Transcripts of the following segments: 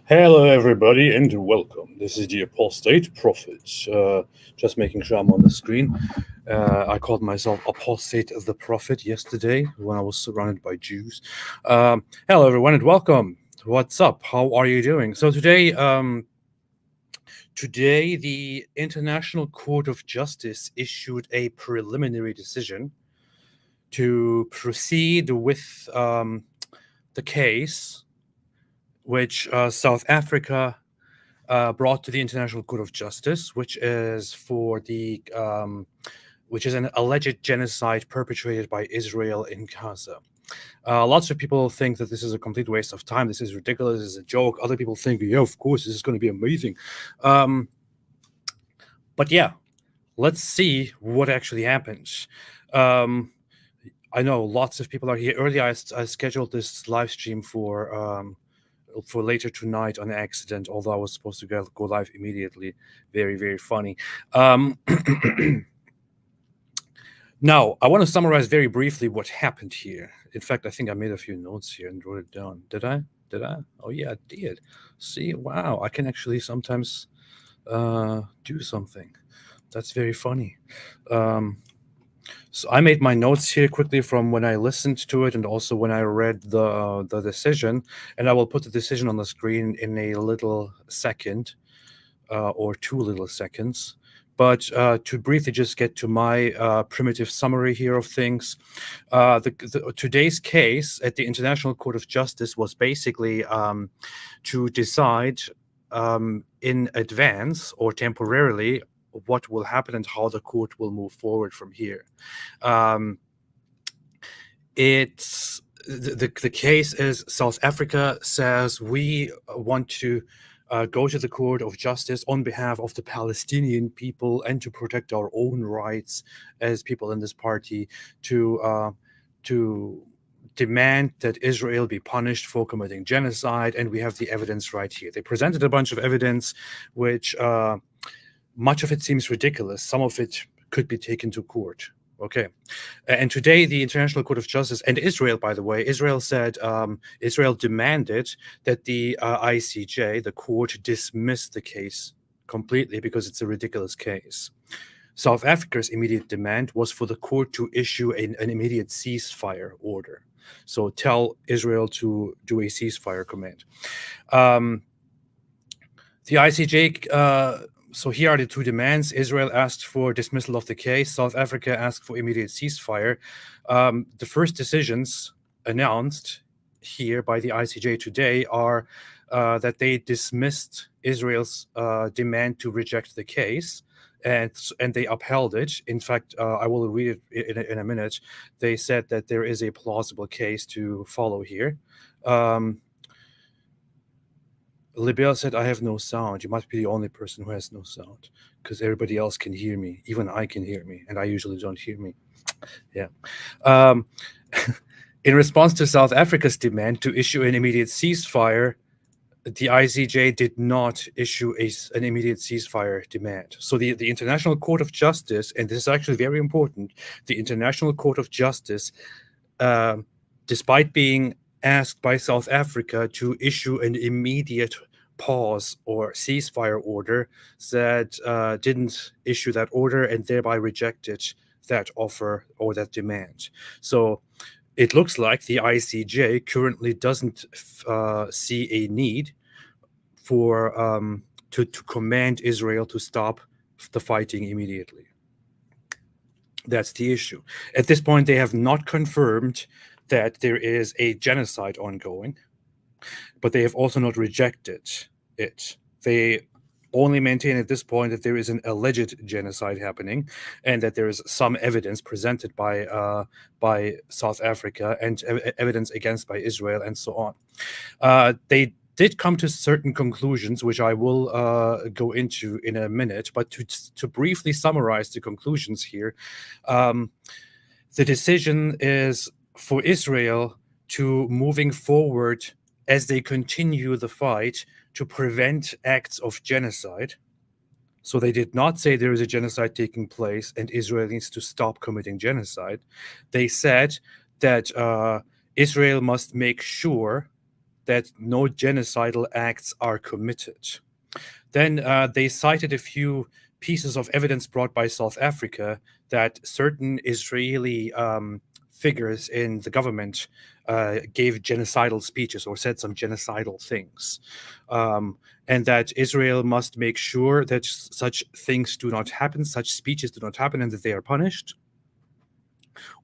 Hello, everybody, and welcome. This is the Apostate Prophet. Just making sure I'm on the screen. I called myself Apostate the Prophet yesterday when I was surrounded by Jews. Hello, everyone, and welcome. What's up? How are you doing? So today the International Court of Justice issued a preliminary decision to proceed with the case which South Africa brought to the International Court of Justice, which is an alleged genocide perpetrated by Israel in Gaza. Lots of people think that this is a complete waste of time. This is ridiculous. This is a joke. Other people think, yeah, of course, this is going to be amazing. But yeah, let's see what actually happens. I know lots of people are here. Earlier, I scheduled this live stream for later tonight on accident, although I was supposed to go live immediately. Very, very funny. Now, I want to summarize very briefly what happened here. In fact, I think I made a few notes here and wrote it down. Did I? Oh, yeah, I did. See, wow, I can actually sometimes do something. That's very funny. So I made my notes here quickly from when I listened to it and also when I read the decision, and I will put the decision on the screen in a little second, or 2 little seconds. But to briefly just get to my primitive summary here of things, today's case at the International Court of Justice was basically to decide in advance or temporarily what will happen and how the court will move forward from here. It's the case is South Africa says we want to go to the Court of Justice on behalf of the Palestinian people and to protect our own rights as people in this party to demand that Israel be punished for committing genocide, and we have the evidence right here. They presented a bunch of evidence, which much of it seems ridiculous. Some of it could be taken to court. Okay. And today, the International Court of Justice and Israel, by the way, Israel said, Israel demanded that the ICJ, the court, dismiss the case completely because it's a ridiculous case. South Africa's immediate demand was for the court to issue an immediate ceasefire order. So tell Israel to do a ceasefire command. The ICJ... So here are the 2 demands. Israel asked for dismissal of the case. South Africa asked for immediate ceasefire. The first decisions announced here by the ICJ today are that they dismissed Israel's demand to reject the case, and they upheld it. In fact, I will read it in a minute. They said that there is a plausible case to follow here. Libel said, I have no sound. You must be the only person who has no sound because everybody else can hear me. Even I can hear me, and I usually don't hear me. Yeah. In response to South Africa's demand to issue an immediate ceasefire, the ICJ did not issue an immediate ceasefire demand. So the International Court of Justice, and this is actually very important, the International Court of Justice, despite being asked by South Africa to issue an immediate pause or ceasefire order, didn't issue that order and thereby rejected that offer or that demand. So it looks like the ICJ currently doesn't see a need for to command Israel to stop the fighting immediately. That's the issue. At this point, they have not confirmed that there is a genocide ongoing, but they have also not rejected it. They only maintain at this point that there is an alleged genocide happening and that there is some evidence presented by South Africa and evidence against by Israel and so on. They did come to certain conclusions, which I will go into in a minute, but to briefly summarize the conclusions here, the decision is for Israel to moving forward as they continue the fight to prevent acts of genocide. So they did not say there is a genocide taking place and Israel needs to stop committing genocide. They said that Israel must make sure that no genocidal acts are committed. Then they cited a few pieces of evidence brought by South Africa that certain Israeli figures in the government gave genocidal speeches or said some genocidal things. And that Israel must make sure that such things do not happen, such speeches do not happen, and that they are punished.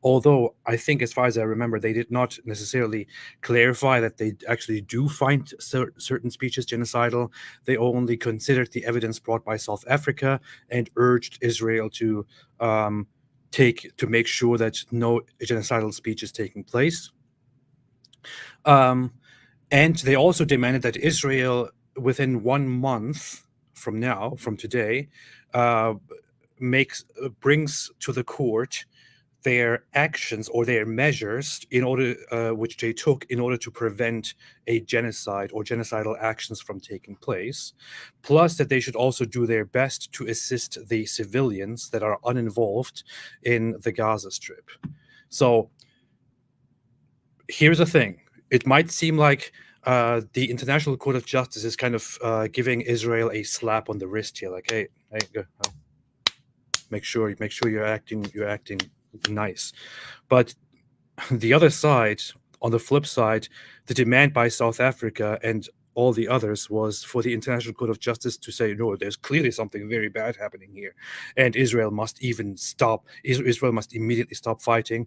Although I think, as far as I remember, they did not necessarily clarify that they actually do find certain speeches genocidal. They only considered the evidence brought by South Africa and urged Israel to make sure that no genocidal speech is taking place. And they also demanded that Israel, within 1 month from now, from today, brings to the court their actions or their measures in order which they took in order to prevent a genocide or genocidal actions from taking place, plus that they should also do their best to assist the civilians that are uninvolved in the Gaza Strip. So here's the thing. It might seem like the International Court of Justice is kind of giving Israel a slap on the wrist here, like, hey, go, make sure you're acting nice. But the other side, on the flip side, the demand by South Africa and all the others was for the International Court of Justice to say, no, there's clearly something very bad happening here, and Israel must even stop. Israel must immediately stop fighting.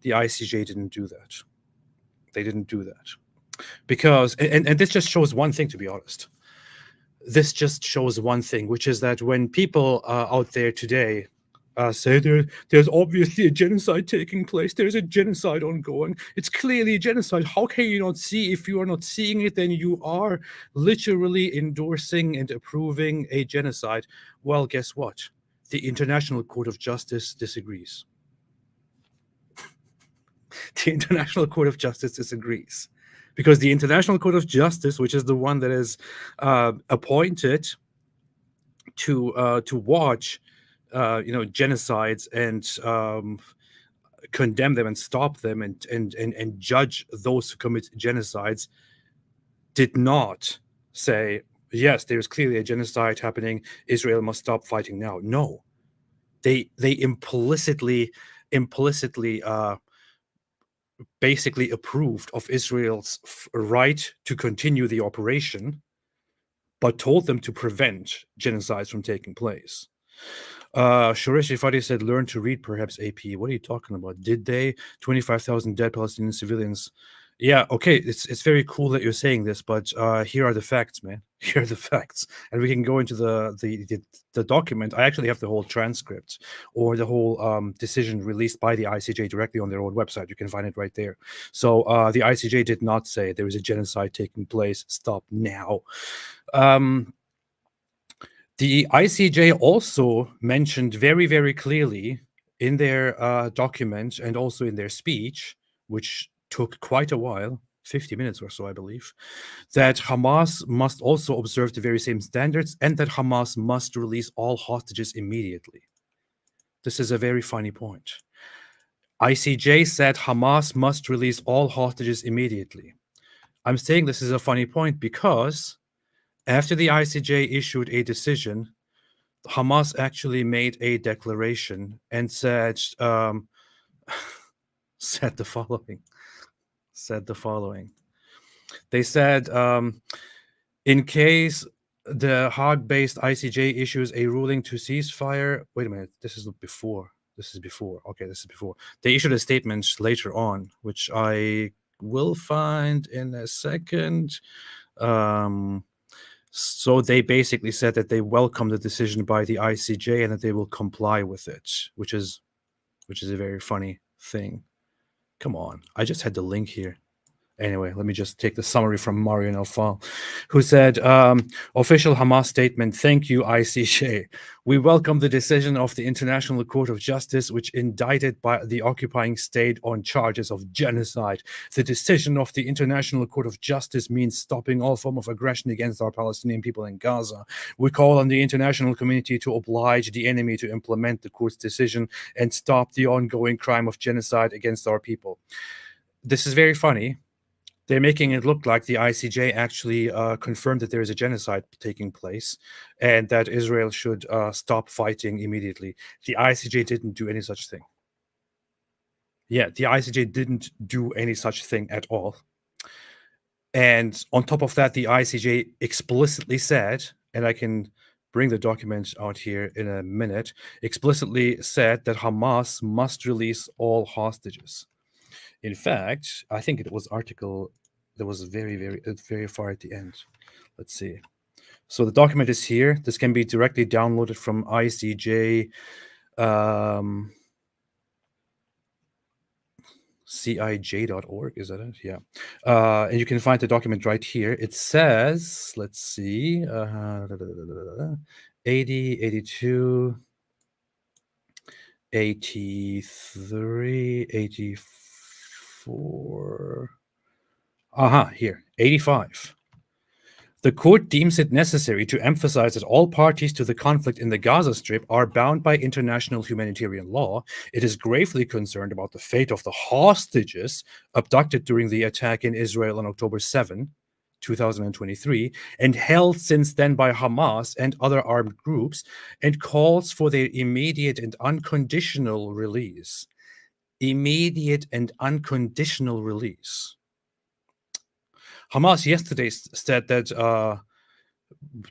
The ICJ didn't do that. They didn't do that because, and this just shows one thing, to be honest. This just shows one thing, which is that when people out there today say there's obviously a genocide taking place, there's a genocide ongoing, it's clearly a genocide, how can you not see? If you are not seeing it, then you are literally endorsing and approving a genocide. Well, guess what? The International Court of Justice disagrees. The International Court of Justice disagrees. Because the International Court of Justice, which is the one that is appointed to watch, genocides and condemn them and stop them and judge those who commit genocides, did not say, yes, there is clearly a genocide happening, Israel must stop fighting now. No, they implicitly basically approved of Israel's right to continue the operation, but told them to prevent genocides from taking place. Shurish Ifadi said, learn to read, perhaps, AP. What are you talking about? Did they? 25,000 dead Palestinian civilians. Yeah, okay, it's very cool that you're saying this, but here are the facts, man. Here are the facts. And we can go into the document. I actually have the whole transcript or the whole decision released by the ICJ directly on their own website. You can find it right there. So the ICJ did not say there is a genocide taking place. Stop now. The ICJ also mentioned very, very clearly in their document and also in their speech, which took quite a while, 50 minutes or so, I believe, that Hamas must also observe the very same standards and that Hamas must release all hostages immediately. This is a very funny point. ICJ said Hamas must release all hostages immediately. I'm saying this is a funny point because after the ICJ issued a decision, Hamas actually made a declaration and said the following. They said, in case the Hague-based ICJ issues a ruling to cease fire. Wait a minute, this is before. Okay, this is before. They issued a statement later on, which I will find in a second. So they basically said that they welcome the decision by the ICJ and that they will comply with it, which is a very funny thing. Come on, I just had the link here. Anyway, let me just take the summary from Marian Alfal, who said, official Hamas statement, thank you, ICJ. We welcome the decision of the International Court of Justice, which indicted by the occupying state on charges of genocide. The decision of the International Court of Justice means stopping all form of aggression against our Palestinian people in Gaza. We call on the international community to oblige the enemy to implement the court's decision and stop the ongoing crime of genocide against our people. This is very funny. They're making it look like the ICJ actually confirmed that there is a genocide taking place and that Israel should stop fighting immediately. The ICJ didn't do any such thing. Yeah, the ICJ didn't do any such thing at all. And on top of that, the ICJ explicitly said, and I can bring the document out here in a minute, explicitly said that Hamas must release all hostages. In fact, I think it was article that was very far at the end. Let's see. So the document is here. This can be directly downloaded from ICJ CIJ.org. Is that it? Yeah. And you can find the document right here. It says, let's see, 80, 82, 83, 84. Here, 85. The court deems it necessary to emphasize that all parties to the conflict in the Gaza Strip are bound by international humanitarian law. It is gravely concerned about the fate of the hostages abducted during the attack in Israel on October 7, 2023, and held since then by Hamas and other armed groups, and calls for their immediate and unconditional release. Immediate and unconditional release. Hamas yesterday said that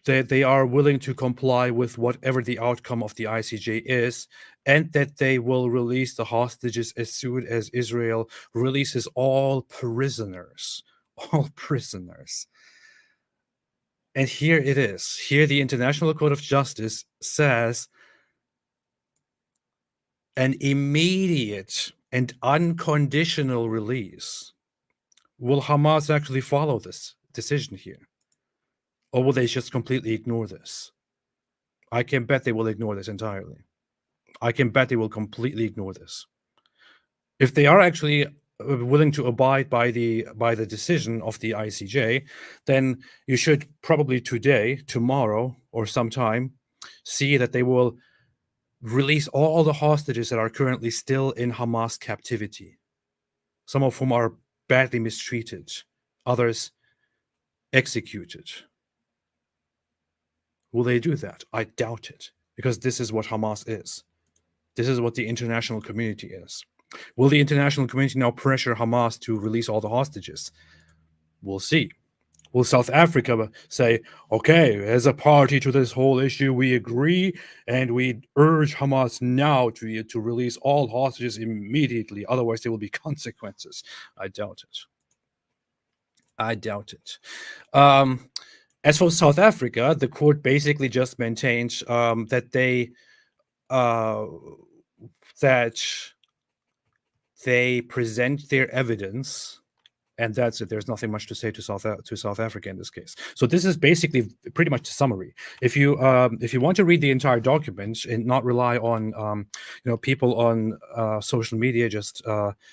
they are willing to comply with whatever the outcome of the ICJ is, and that they will release the hostages as soon as Israel releases all prisoners. All prisoners. And here it is. Here the International Court of Justice says an immediate and unconditional release. Will Hamas actually follow this decision here? Or will they just completely ignore this? I can bet they will ignore this entirely. I can bet they will completely ignore this. If they are actually willing to abide by the decision of the ICJ, then you should probably today, tomorrow, or sometime see that they will release all the hostages that are currently still in Hamas captivity, some of whom are badly mistreated, others executed. Will they do that? I doubt it, because this is what Hamas is. This is what the international community is. Will the international community now pressure Hamas to release all the hostages? We'll see. Will South Africa say, okay, as a party to this whole issue, we agree and we urge Hamas now to release all hostages immediately, otherwise there will be consequences? I doubt it. I doubt it. As for South Africa, the court basically just maintained that they present their evidence, and that's it. There's nothing much to say to South Africa in this case. So this is basically pretty much the summary. If you want to read the entire document and not rely on people on social media just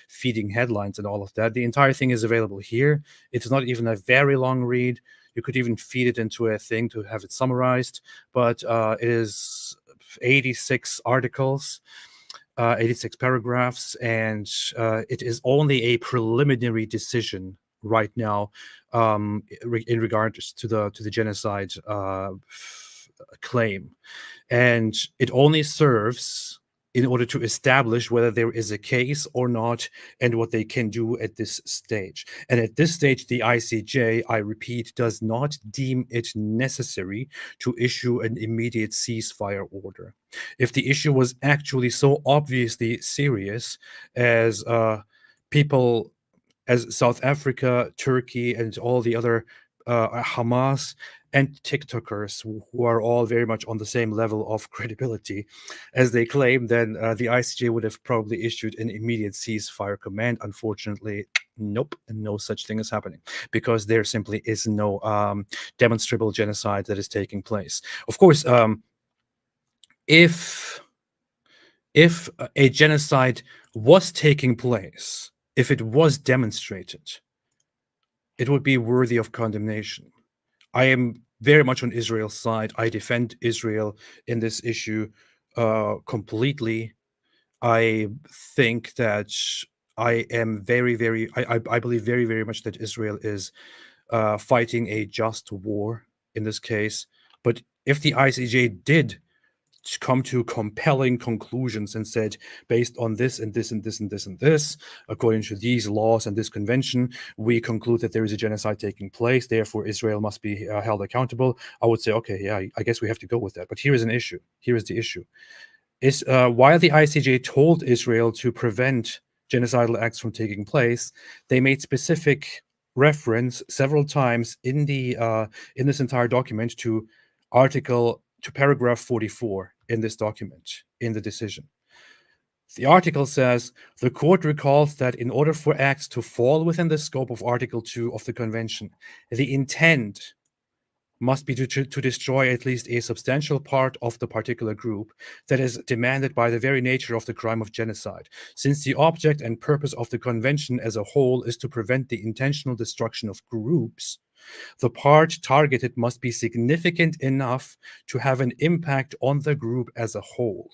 feeding headlines and all of that, the entire thing is available here. It's not even a very long read. You could even feed it into a thing to have it summarized, but it is 86 articles. 86 paragraphs, and it is only a preliminary decision right now in regards to the genocide claim, and it only serves in order to establish whether there is a case or not and what they can do at this stage. And at this stage, the ICJ, I repeat, does not deem it necessary to issue an immediate ceasefire order. If the issue was actually so obviously serious as South Africa, Turkey, and all the other Hamas and TikTokers who are all very much on the same level of credibility as they claim, then the ICJ would have probably issued an immediate ceasefire command. Unfortunately, nope, no such thing is happening, because there simply is no demonstrable genocide that is taking place. Of course, if a genocide was taking place, if it was demonstrated, it would be worthy of condemnation. I am very much on Israel's side. I defend Israel in this issue completely. I think that I am I believe very, very much that Israel is fighting a just war in this case. But if the ICJ did come to compelling conclusions and said, based on this and this and this and this and this, according to these laws and this convention, we conclude that there is a genocide taking place, therefore Israel must be held accountable, I would say, okay, yeah, I guess we have to go with that. But here is an issue. Here is the issue. Is while the ICJ told Israel to prevent genocidal acts from taking place, they made specific reference several times in this entire document to paragraph 44 in this document, in the decision. The article says, the court recalls that in order for acts to fall within the scope of Article 2 of the Convention, the intent must be to destroy at least a substantial part of the particular group that is demanded by the very nature of the crime of genocide, since the object and purpose of the convention as a whole is to prevent the intentional destruction of groups. The part targeted must be significant enough to have an impact on the group as a whole.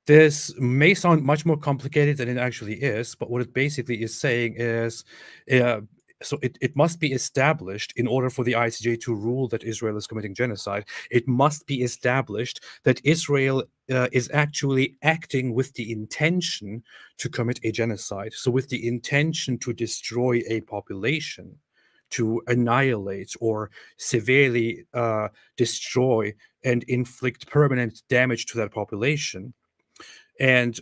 This may sound much more complicated than it actually is, but what it basically is saying is, so it must be established in order for the ICJ to rule that Israel is committing genocide. It must be established that Israel is actually acting with the intention to commit a genocide. So with the intention to destroy a population, to annihilate or severely destroy and inflict permanent damage to that population. And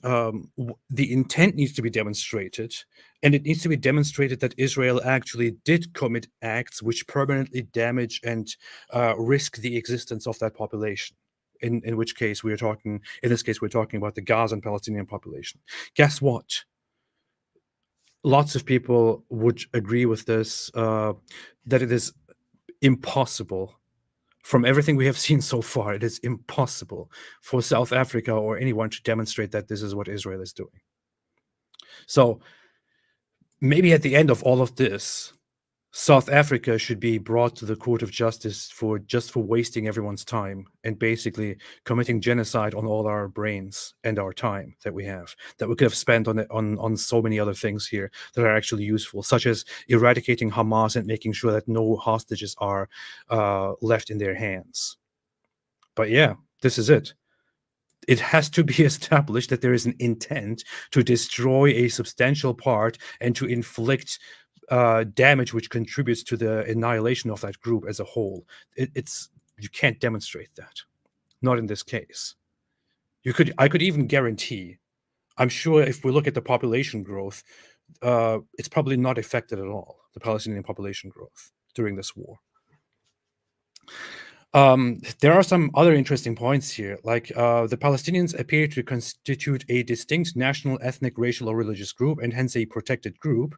the intent needs to be demonstrated, and it needs to be demonstrated that Israel actually did commit acts which permanently damage and risk the existence of that population. In which case we're talking, in this case, we're talking about the Gaza and Palestinian population. Guess what? Lots of people would agree with this, that it is impossible. From everything we have seen so far, it is impossible for South Africa or anyone to demonstrate that this is what Israel is doing. So maybe at the end of all of this, South Africa should be brought to the Court of Justice for wasting everyone's time and basically committing genocide on all our brains and our time that we have, that we could have spent on so many other things here that are actually useful, such as eradicating Hamas and making sure that no hostages are left in their hands. But yeah, this is it. It has to be established that there is an intent to destroy a substantial part and to inflict damage which contributes to the annihilation of that group as a whole. You can't demonstrate that, not in this case. I could even guarantee, I'm sure if we look at the population growth, it's probably not affected at all, the Palestinian population growth during this war. There are some other interesting points here, like the Palestinians appear to constitute a distinct national, ethnic, racial, or religious group, and hence a protected group.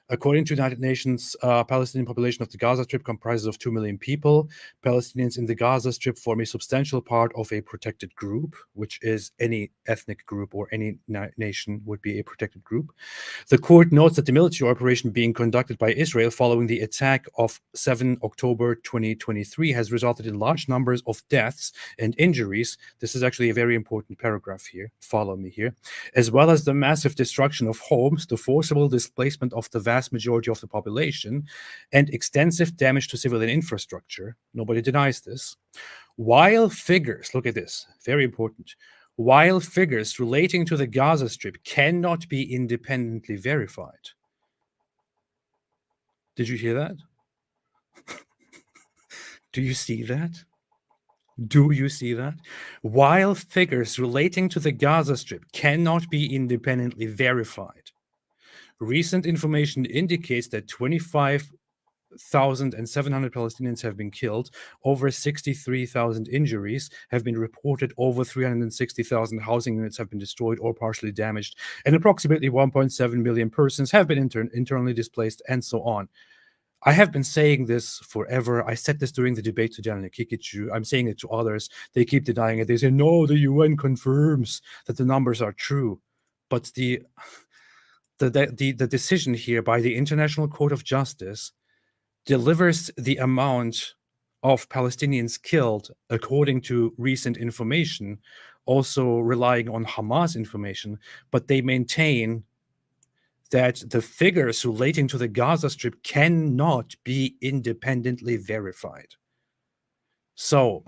According to the United Nations, Palestinian population of the Gaza Strip comprises of 2 million people. Palestinians in the Gaza Strip form a substantial part of a protected group, which is any ethnic group or any nation would be a protected group. The court notes that the military operation being conducted by Israel following the attack of 7 October 2023 has resulted in large numbers of deaths and injuries. This is actually a very important paragraph here. Follow me here. As well as the massive destruction of homes, the forcible displacement of the vast majority of the population, and extensive damage to civilian infrastructure. Nobody denies this. While figures, look at this, very important, while figures relating to the Gaza Strip cannot be independently verified. Did you hear that? Do you see that? Do you see that? While figures relating to the Gaza Strip cannot be independently verified, recent information indicates that 25,700 Palestinians have been killed, over 63,000 injuries have been reported, over 360,000 housing units have been destroyed or partially damaged, and approximately 1.7 million persons have been internally displaced, and so on. I have been saying this forever. I said this during the debate to Daniel Kikichu. I'm saying it to others. They keep denying it. They say, no, the UN confirms that the numbers are true. But the decision here by the International Court of Justice delivers the amount of Palestinians killed according to recent information also relying on Hamas information, but they maintain that the figures relating to the Gaza Strip cannot be independently verified. So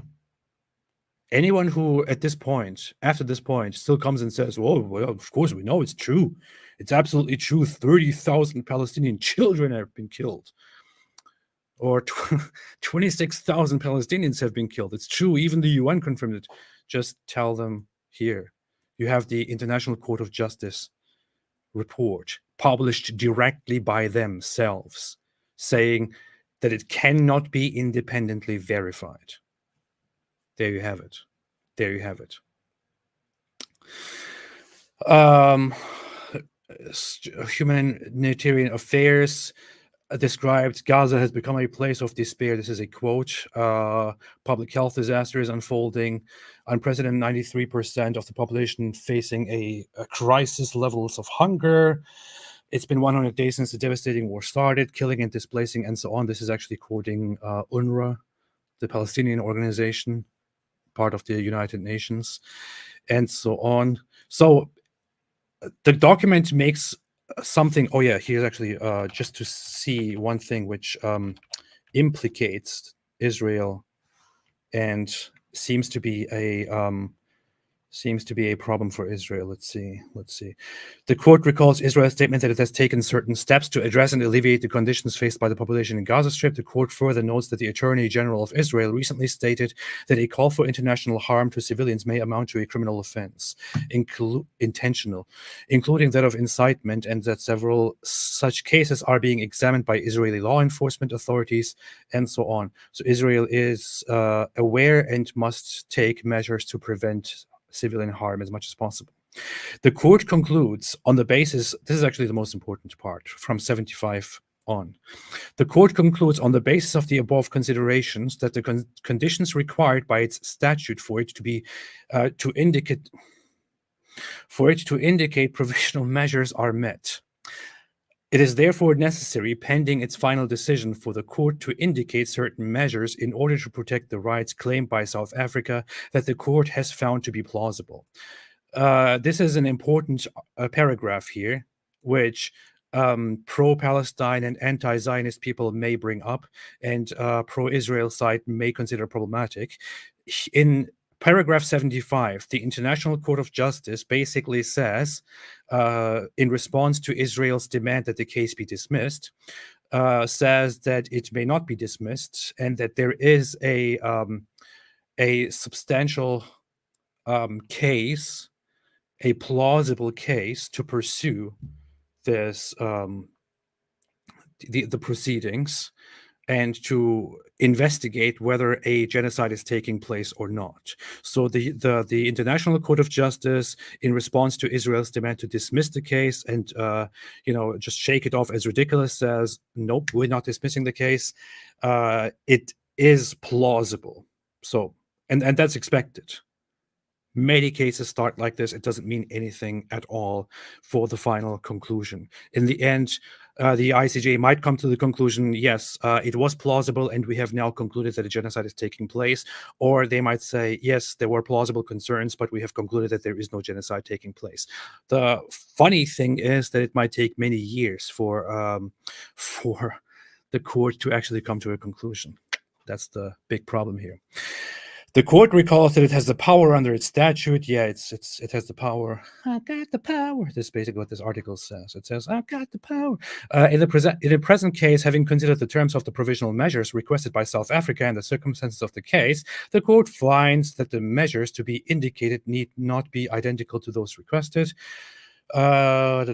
anyone who after this point, still comes and says, well, of course we know it's true. It's absolutely true. 30,000 Palestinian children have been killed. Or 26,000 Palestinians have been killed. It's true. Even the UN confirmed it. Just tell them, here, you have the International Court of Justice report published directly by themselves, saying that it cannot be independently verified. There you have it. There you have it. Humanitarian Affairs described Gaza has become a place of despair. This is a quote. Public health disaster is unfolding. Unprecedented 93% of the population facing a crisis levels of hunger. It's been 100 days since the devastating war started, killing and displacing and so on. This is actually quoting UNRWA, the Palestinian organization, part of the United Nations, and so on. So the document makes something. Oh yeah, here's actually just to see one thing which implicates Israel and seems to be a problem for Israel. Let's see. The court recalls Israel's statement that it has taken certain steps to address and alleviate the conditions faced by the population in Gaza Strip. The court further notes that the Attorney General of Israel recently stated that a call for international harm to civilians may amount to a criminal offense, intentional, including that of incitement, and that several such cases are being examined by Israeli law enforcement authorities, and so on. So Israel is aware and must take measures to prevent civilian harm as much as possible. The court concludes on the basis, this is actually the most important part, from 75 on. The court concludes on the basis of the above considerations that the conditions required by its statute for it to indicate provisional measures are met. It is therefore necessary, pending its final decision, for the court to indicate certain measures in order to protect the rights claimed by South Africa that the court has found to be plausible. This is an important paragraph here, which pro-Palestine and anti-Zionist people may bring up, and pro-Israel side may consider problematic. In paragraph 75, the International Court of Justice basically says, in response to Israel's demand that the case be dismissed, says that it may not be dismissed and that there is a substantial case, a plausible case to pursue this the proceedings and to investigate whether a genocide is taking place or not. So the International Court of Justice, in response to Israel's demand to dismiss the case and just shake it off as ridiculous, says, nope, we're not dismissing the case. It is plausible. So and that's expected. Many cases start like this. It doesn't mean anything at all for the final conclusion. In the end, the ICJ might come to the conclusion, yes, it was plausible, and we have now concluded that a genocide is taking place. Or they might say, yes, there were plausible concerns, but we have concluded that there is no genocide taking place. The funny thing is that it might take many years for the court to actually come to a conclusion. That's the big problem here. The court recalls that it has the power under its statute. Yeah, it has the power. I got the power. This is basically what this article says. It says, I got the power. In the present case, having considered the terms of the provisional measures requested by South Africa and the circumstances of the case, the court finds that the measures to be indicated need not be identical to those requested. The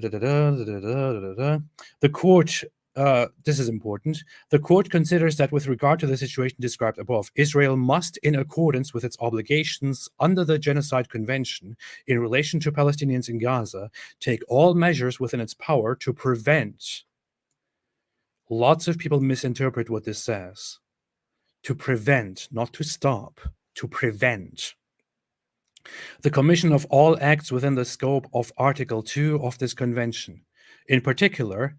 court, this is important, the court considers that with regard to the situation described above, Israel must, in accordance with its obligations under the Genocide Convention in relation to Palestinians in Gaza, take all measures within its power to prevent. Lots of people misinterpret what this says. To prevent, not to stop, to prevent the commission of all acts within the scope of Article 2 of this convention. In particular,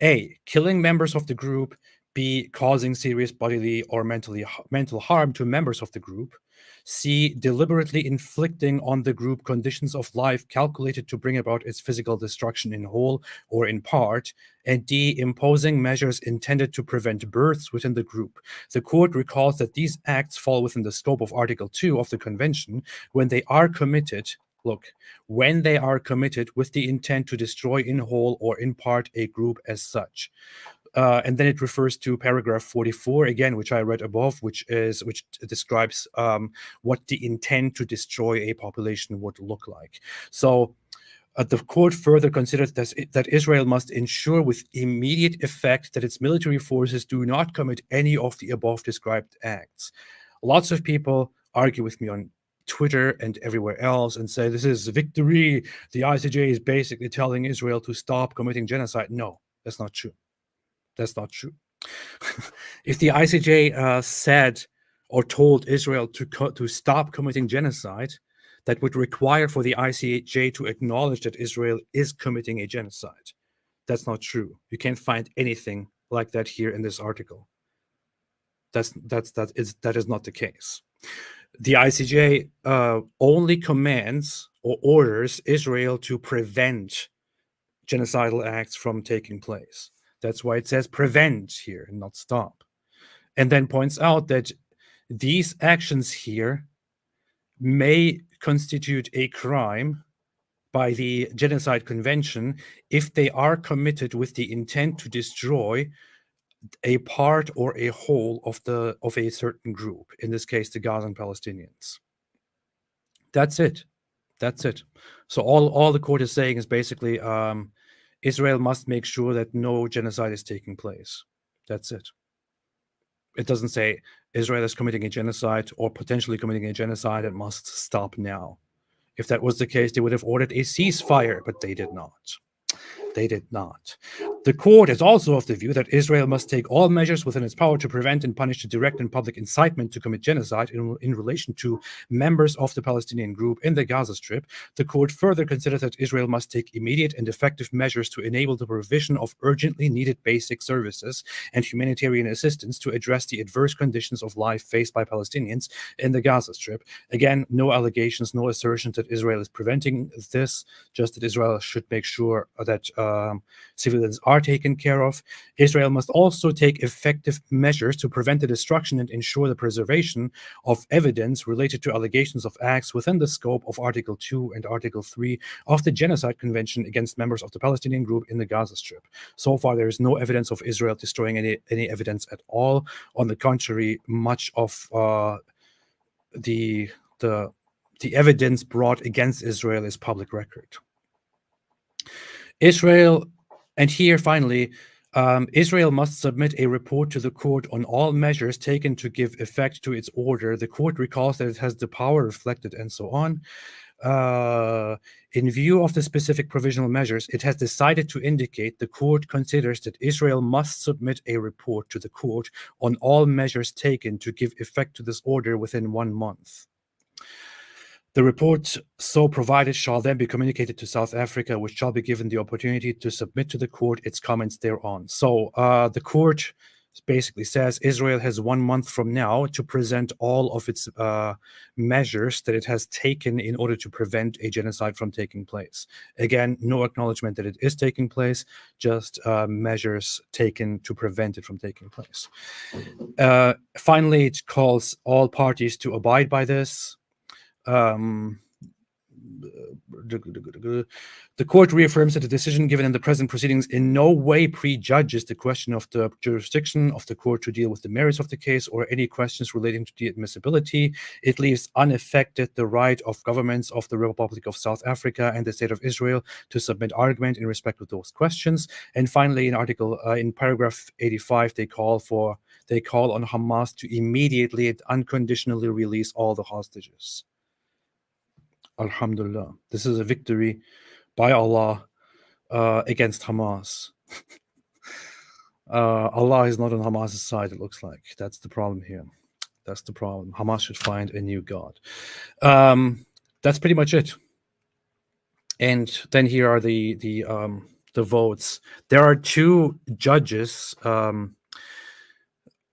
A, killing members of the group, B, causing serious bodily or mental harm to members of the group, C, deliberately inflicting on the group conditions of life calculated to bring about its physical destruction in whole or in part, and D, imposing measures intended to prevent births within the group. The court recalls that these acts fall within the scope of Article 2 of the Convention when they are committed, when they are committed with the intent to destroy in whole or in part a group as such. And then it refers to paragraph 44 again, which I read above, which describes what the intent to destroy a population would look like. So the court further considered that Israel must ensure with immediate effect that its military forces do not commit any of the above described acts. Lots of people argue with me on Twitter and everywhere else and say this is victory. The ICJ is basically telling Israel to stop committing genocide. No, that's not true. That's not true. If the ICJ said or told Israel to stop committing genocide, that would require for the ICJ to acknowledge that Israel is committing a genocide. That's not true. You can't find anything like that here in this article. That is not the case. The ICJ only commands or orders Israel to prevent genocidal acts from taking place. That's why it says prevent here and not stop. And then points out that these actions here may constitute a crime by the Genocide Convention if they are committed with the intent to destroy a part or a whole of a certain group, in this case, the Gazan Palestinians. That's it. That's it. So all the court is saying is basically Israel must make sure that no genocide is taking place. That's it. It doesn't say Israel is committing a genocide or potentially committing a genocide and must stop now. If that was the case, they would have ordered a ceasefire, but they did not. They did not. The court is also of the view that Israel must take all measures within its power to prevent and punish the direct and public incitement to commit genocide in relation to members of the Palestinian group in the Gaza Strip. The court further considers that Israel must take immediate and effective measures to enable the provision of urgently needed basic services and humanitarian assistance to address the adverse conditions of life faced by Palestinians in the Gaza Strip. Again, no allegations, no assertions that Israel is preventing this, just that Israel should make sure that civilians are taken care of. Israel must also take effective measures to prevent the destruction and ensure the preservation of evidence related to allegations of acts within the scope of Article 2 and Article 3 of the Genocide Convention against members of the Palestinian group in the Gaza Strip. So far, there is no evidence of Israel destroying any evidence at all. On the contrary, much of the evidence brought against Israel is public record. Israel, and here finally, Israel must submit a report to the court on all measures taken to give effect to its order. The court recalls that it has the power reflected and so on. In view of the specific provisional measures, it has decided to indicate the court considers that Israel must submit a report to the court on all measures taken to give effect to this order within 1 month. The report so provided shall then be communicated to South Africa, which shall be given the opportunity to submit to the court its comments thereon. So the court basically says Israel has 1 month from now to present all of its measures that it has taken in order to prevent a genocide from taking place. Again, no acknowledgement that it is taking place, just measures taken to prevent it from taking place. Finally, it calls all parties to abide by this. The court reaffirms that the decision given in the present proceedings in no way prejudges the question of the jurisdiction of the court to deal with the merits of the case or any questions relating to the admissibility. It leaves unaffected the right of governments of the Republic of South Africa and the State of Israel to submit argument in respect of those questions. And finally, in paragraph 85, they call on Hamas to immediately and unconditionally release all the hostages. Alhamdulillah. This is a victory by Allah against Hamas. Allah is not on Hamas's side, it looks like. That's the problem here. That's the problem. Hamas should find a new God. That's pretty much it. And then here are the votes. There are 2 judges out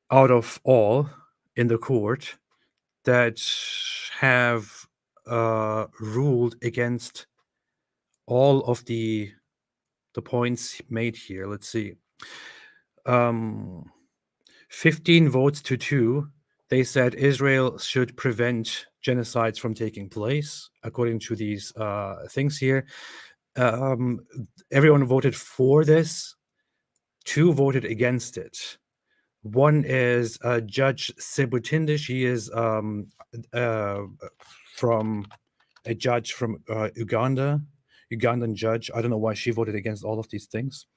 of all in the court that have ruled against all of the points made here. Let's see. 15 votes to 2. They said Israel should prevent genocides from taking place, according to these things here. Everyone voted for this. 2 voted against it. One is Judge Sebutinde. She is from a judge from Uganda, Ugandan judge. I don't know why she voted against all of these things.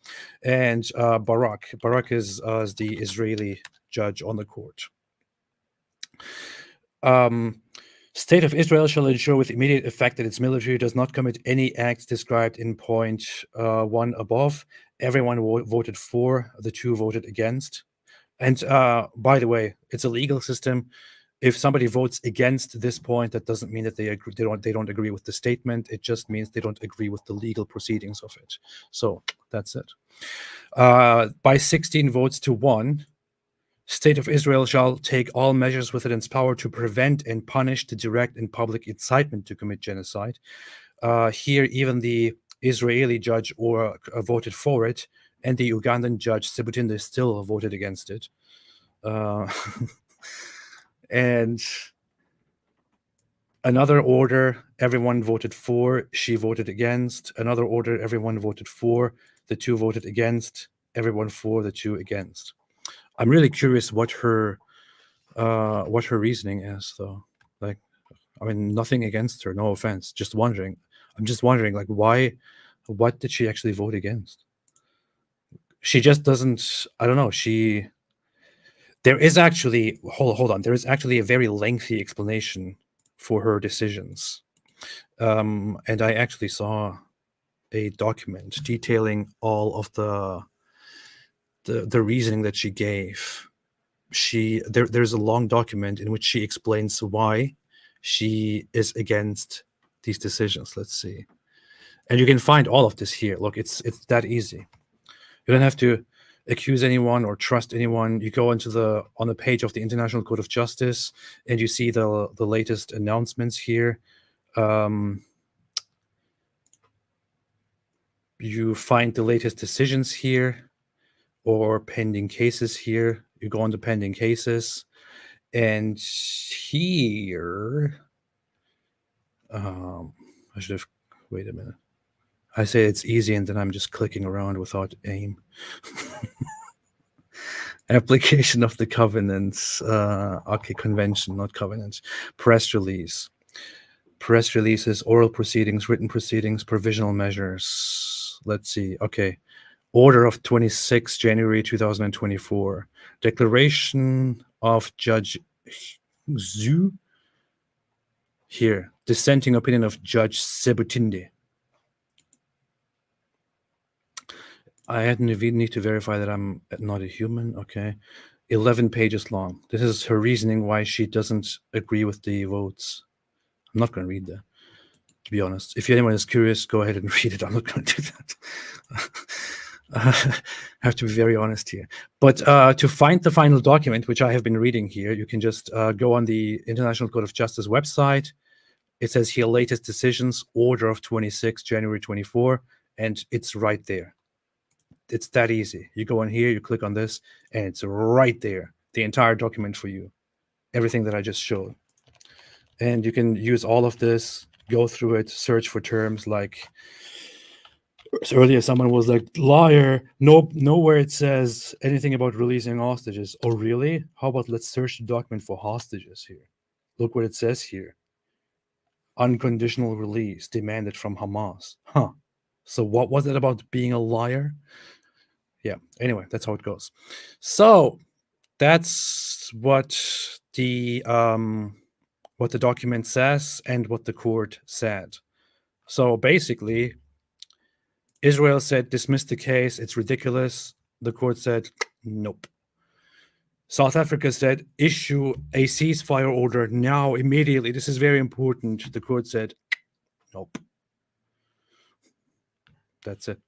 And Barak. Barak is the Israeli judge on the court. State of Israel shall ensure with immediate effect that its military does not commit any acts described in point 1 above. Everyone voted for, the 2 voted against. And by the way, it's a legal system. If somebody votes against this point, that doesn't mean that they don't agree with the statement. It just means they don't agree with the legal proceedings of it. So that's it. By 16 votes to 1, State of Israel shall take all measures within its power to prevent and punish the direct and public incitement to commit genocide. Here, even the Israeli judge voted for it, and the Ugandan judge Sebutinde still voted against it. And another order, everyone voted for, she voted against. Another order, everyone voted for, the 2 voted against, everyone for, the 2 against. I'm really curious what her reasoning is, though. Like, I mean, nothing against her, no offense. Just wondering. I'm just wondering, like, why? What did she actually vote against? She just doesn't. I don't know. There is actually hold on. There is actually a very lengthy explanation for her decisions, and I actually saw a document detailing all of the reasoning that she gave. There's a long document in which she explains why she is against these decisions. Let's see, and you can find all of this here. Look, it's that easy. You don't have to accuse anyone or trust anyone. You go on the page of the International Court of Justice, and you see the latest announcements here. You find the latest decisions here, or pending cases here. You go on to pending cases, and here, I should have. Wait a minute. I say it's easy, and then I'm just clicking around without aim. Application of the covenants. Okay, convention, not covenants. Press release. Press releases, oral proceedings, written proceedings, provisional measures. Let's see. Okay. Order of 26 January 2024. Declaration of Judge Zhu. Here. Dissenting opinion of Judge Sebutinde. I need to verify that I'm not a human. Okay. 11 pages long. This is her reasoning why she doesn't agree with the votes. I'm not going to read that, to be honest. If anyone is curious, go ahead and read it. I'm not going to do that. I have to be very honest here. But to find the final document, which I have been reading here, you can just go on the International Court of Justice website. It says here, latest decisions, order of 26 January 24, and it's right there. It's that easy. You go in here, you click on this, and it's right there. The entire document for you. Everything that I just showed. And you can use all of this, go through it, search for terms like, earlier someone was like, liar, nowhere it says anything about releasing hostages. Oh, really? How about let's search the document for hostages here. Look what it says here. Unconditional release demanded from Hamas. Huh. So what was it about being a liar? Yeah, anyway, that's how it goes. So that's what the document says and what the court said. So basically, Israel said, dismiss the case, it's ridiculous. The court said, nope. South Africa said, issue a ceasefire order now, immediately. This is very important. The court said, nope. That's it.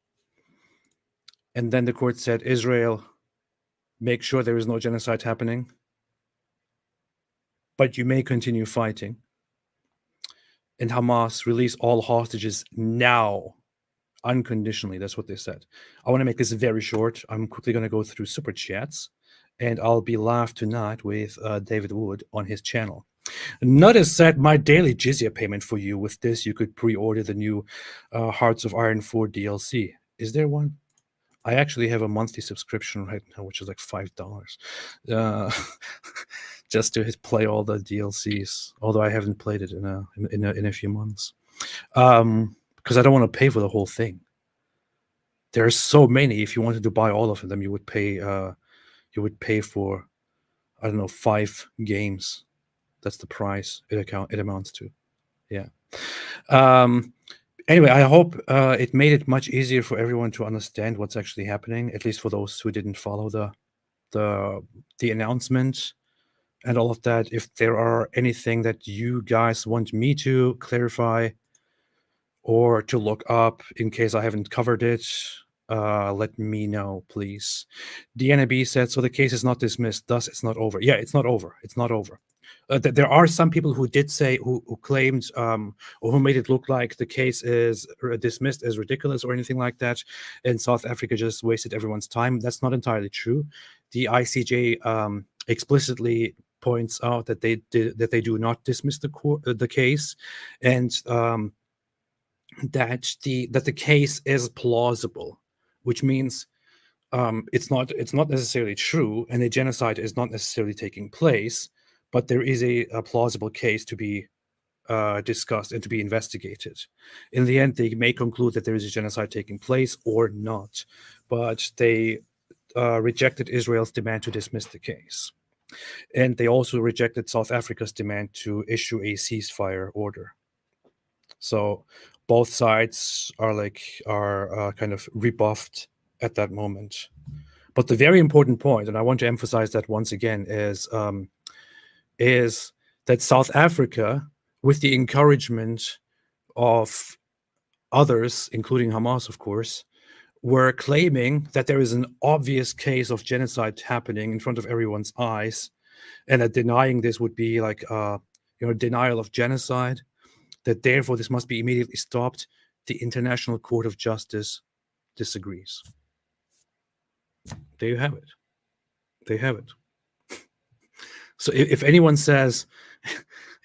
And then the court said, Israel, make sure there is no genocide happening, but you may continue fighting. and Hamas release all hostages now, unconditionally. That's what they said. I want to make this very short. I'm quickly going to go through super chats, and I'll be live tonight with David Wood on his channel. Notice said, my daily jizya payment for you. With this, you could pre-order the new Hearts of Iron 4 DLC. Is there one? I actually have a monthly subscription right now, which is like $5, just to play all the DLCs. Although I haven't played it in a few months, because I don't want to pay for the whole thing. There are so many. If you wanted to buy all of them, you would pay. You would pay for, I don't know, 5 games. That's the price it amounts to. Yeah. Anyway, I hope it made it much easier for everyone to understand what's actually happening, at least for those who didn't follow the announcement and all of that. If there are anything that you guys want me to clarify or to look up in case I haven't covered it, let me know, please. DNB said, so the case is not dismissed, thus it's not over. Yeah, it's not over. It's not over. There are some people who did say, who claimed, or who made it look like the case is dismissed as ridiculous or anything like that, and South Africa just wasted everyone's time. That's not entirely true. The ICJ explicitly points out that they do not dismiss the case, and that the case is plausible, which means it's not necessarily true, and a genocide is not necessarily taking place, but there is a plausible case to be discussed and to be investigated. In the end, they may conclude that there is a genocide taking place or not, but they rejected Israel's demand to dismiss the case. And they also rejected South Africa's demand to issue a ceasefire order. So both sides are kind of rebuffed at that moment. But the very important point, and I want to emphasize that once again, is that South Africa, with the encouragement of others, including Hamas, of course, were claiming that there is an obvious case of genocide happening in front of everyone's eyes, and that denying this would be like denial of genocide, that therefore this must be immediately stopped. The International Court of Justice disagrees. There you have it. There you have it. So if anyone says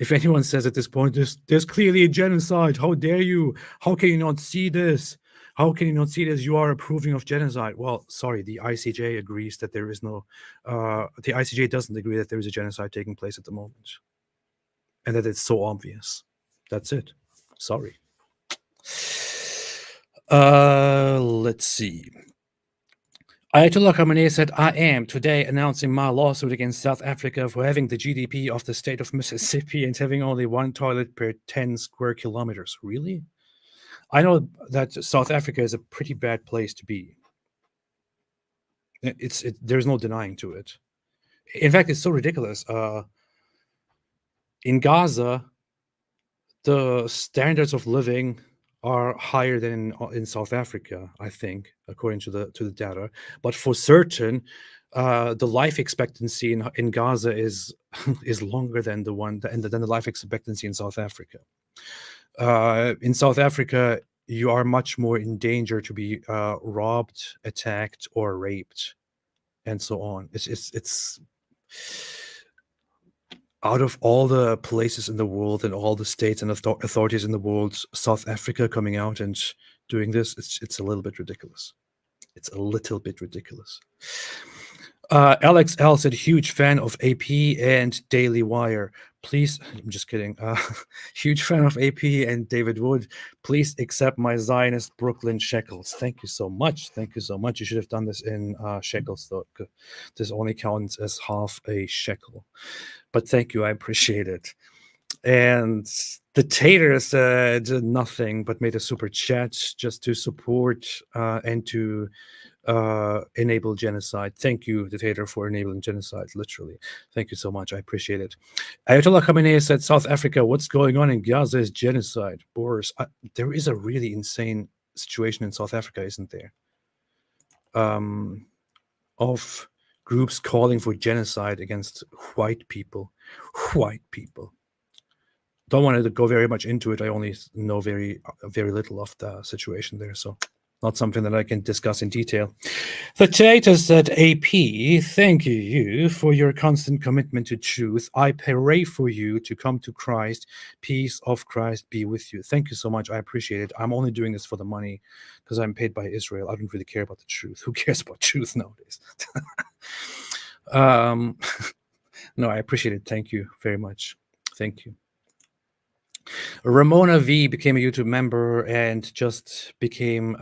at this point, there's clearly a genocide, how dare you? How can you not see this? How can you not see this? You are approving of genocide. Well, sorry, the ICJ agrees that there is no. The ICJ doesn't agree that there is a genocide taking place at the moment, and that it's so obvious. That's it. Sorry. Let's see. Ayatollah Khamenei said, I am today announcing my lawsuit against South Africa for having the GDP of the state of Mississippi and having only one toilet per 10 square kilometers. Really? I know that South Africa is a pretty bad place to be. There's no denying to it. In fact, it's so ridiculous. In Gaza, the standards of living are higher than in South Africa, I think, according to the data. But for certain, the life expectancy in Gaza is longer than the life expectancy in South Africa. In South Africa, you are much more in danger to be robbed, attacked, or raped, and so on. It's out of all the places in the world and all the states and authorities in the world, South Africa coming out and doing this, it's a little bit ridiculous. It's a little bit ridiculous. Alex L said, huge fan of AP and Daily Wire. Please, I'm just kidding. Huge fan of AP and David Wood. Please accept my Zionist Brooklyn shekels. Thank you so much. Thank you so much. You should have done this in shekels, though. This only counts as half a shekel. But thank you. I appreciate it. And the Tater said nothing, but made a super chat just to support and to enable genocide. Thank you, the Tater, for enabling genocide, literally. Thank you so much. I appreciate it. Ayatollah Khamenei said, South Africa, what's going on in Gaza is genocide. Boris, there is a really insane situation in South Africa, isn't there? Of groups calling for genocide against white people. White people. don't want to go very much into it. I only know very little of the situation there, so not something that I can discuss in detail. The data said, AP, thank you for your constant commitment to truth. I pray for you to come to Christ. Peace of Christ be with you. Thank you so much. I appreciate it. I'm only doing this for the money because I'm paid by Israel. I don't really care about the truth. Who cares about truth nowadays? No, I appreciate it. Thank you very much. Thank you. Ramona V became a YouTube member and just became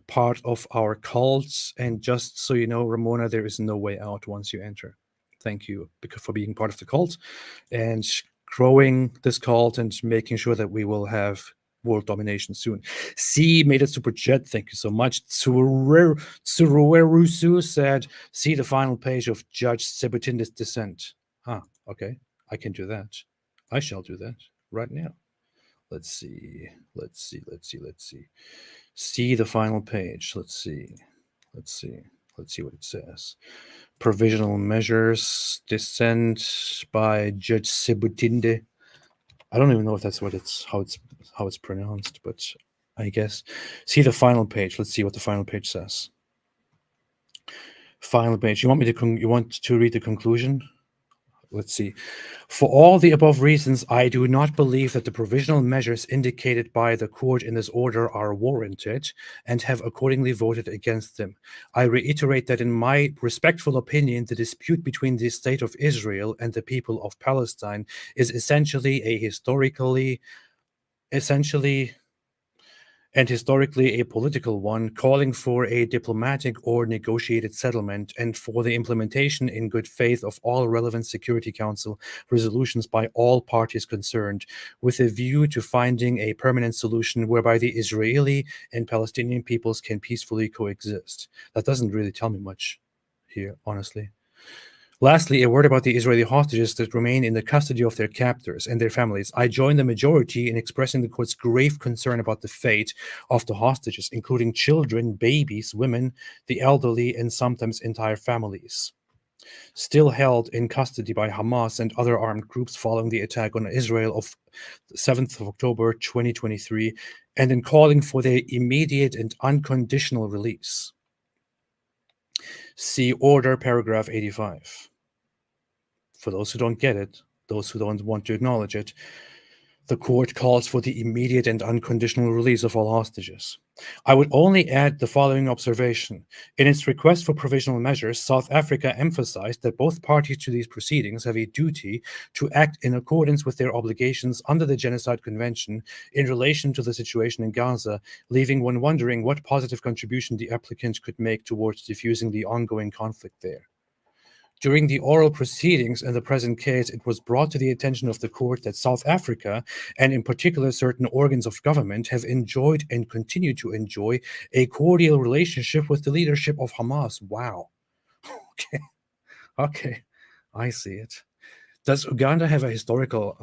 part of our cult. And just so you know, Ramona, there is no way out once you enter. Thank you for being part of the cult and growing this cult and making sure that we will have world domination soon. C made a super chat. Thank you so much. Tsuruerusu said, see the final page of Judge Sebutinda's dissent. Ah, okay. I can do that. I shall do that right now. Let's see. See the final page. Let's see what it says. Provisional measures, dissent by Judge Sebutinde. I don't even know if that's how it's pronounced, but I guess. See the final page. Let's see what the final page says. Final page. You want to read the conclusion? Let's see. For all the above reasons, I do not believe that the provisional measures indicated by the court in this order are warranted and have accordingly voted against them. I reiterate that in my respectful opinion, the dispute between the State of Israel and the people of Palestine is historically a political one, calling for a diplomatic or negotiated settlement and for the implementation in good faith of all relevant Security Council resolutions by all parties concerned, with a view to finding a permanent solution whereby the Israeli and Palestinian peoples can peacefully coexist. That doesn't really tell me much here, honestly. Lastly, a word about the Israeli hostages that remain in the custody of their captors and their families. I join the majority in expressing the court's grave concern about the fate of the hostages, including children, babies, women, the elderly, and sometimes entire families, still held in custody by Hamas and other armed groups following the attack on Israel of 7th of October 2023, and in calling for their immediate and unconditional release. See Order, paragraph 85. For those who don't get it, those who don't want to acknowledge it, the court calls for the immediate and unconditional release of all hostages. I would only add the following observation. In its request for provisional measures, South Africa emphasized that both parties to these proceedings have a duty to act in accordance with their obligations under the Genocide Convention in relation to the situation in Gaza, leaving one wondering what positive contribution the applicant could make towards diffusing the ongoing conflict there. During the oral proceedings in the present case, it was brought to the attention of the court that South Africa, and in particular certain organs of government, have enjoyed and continue to enjoy a cordial relationship with the leadership of Hamas. Wow. Okay, I see it. Does Uganda have a historical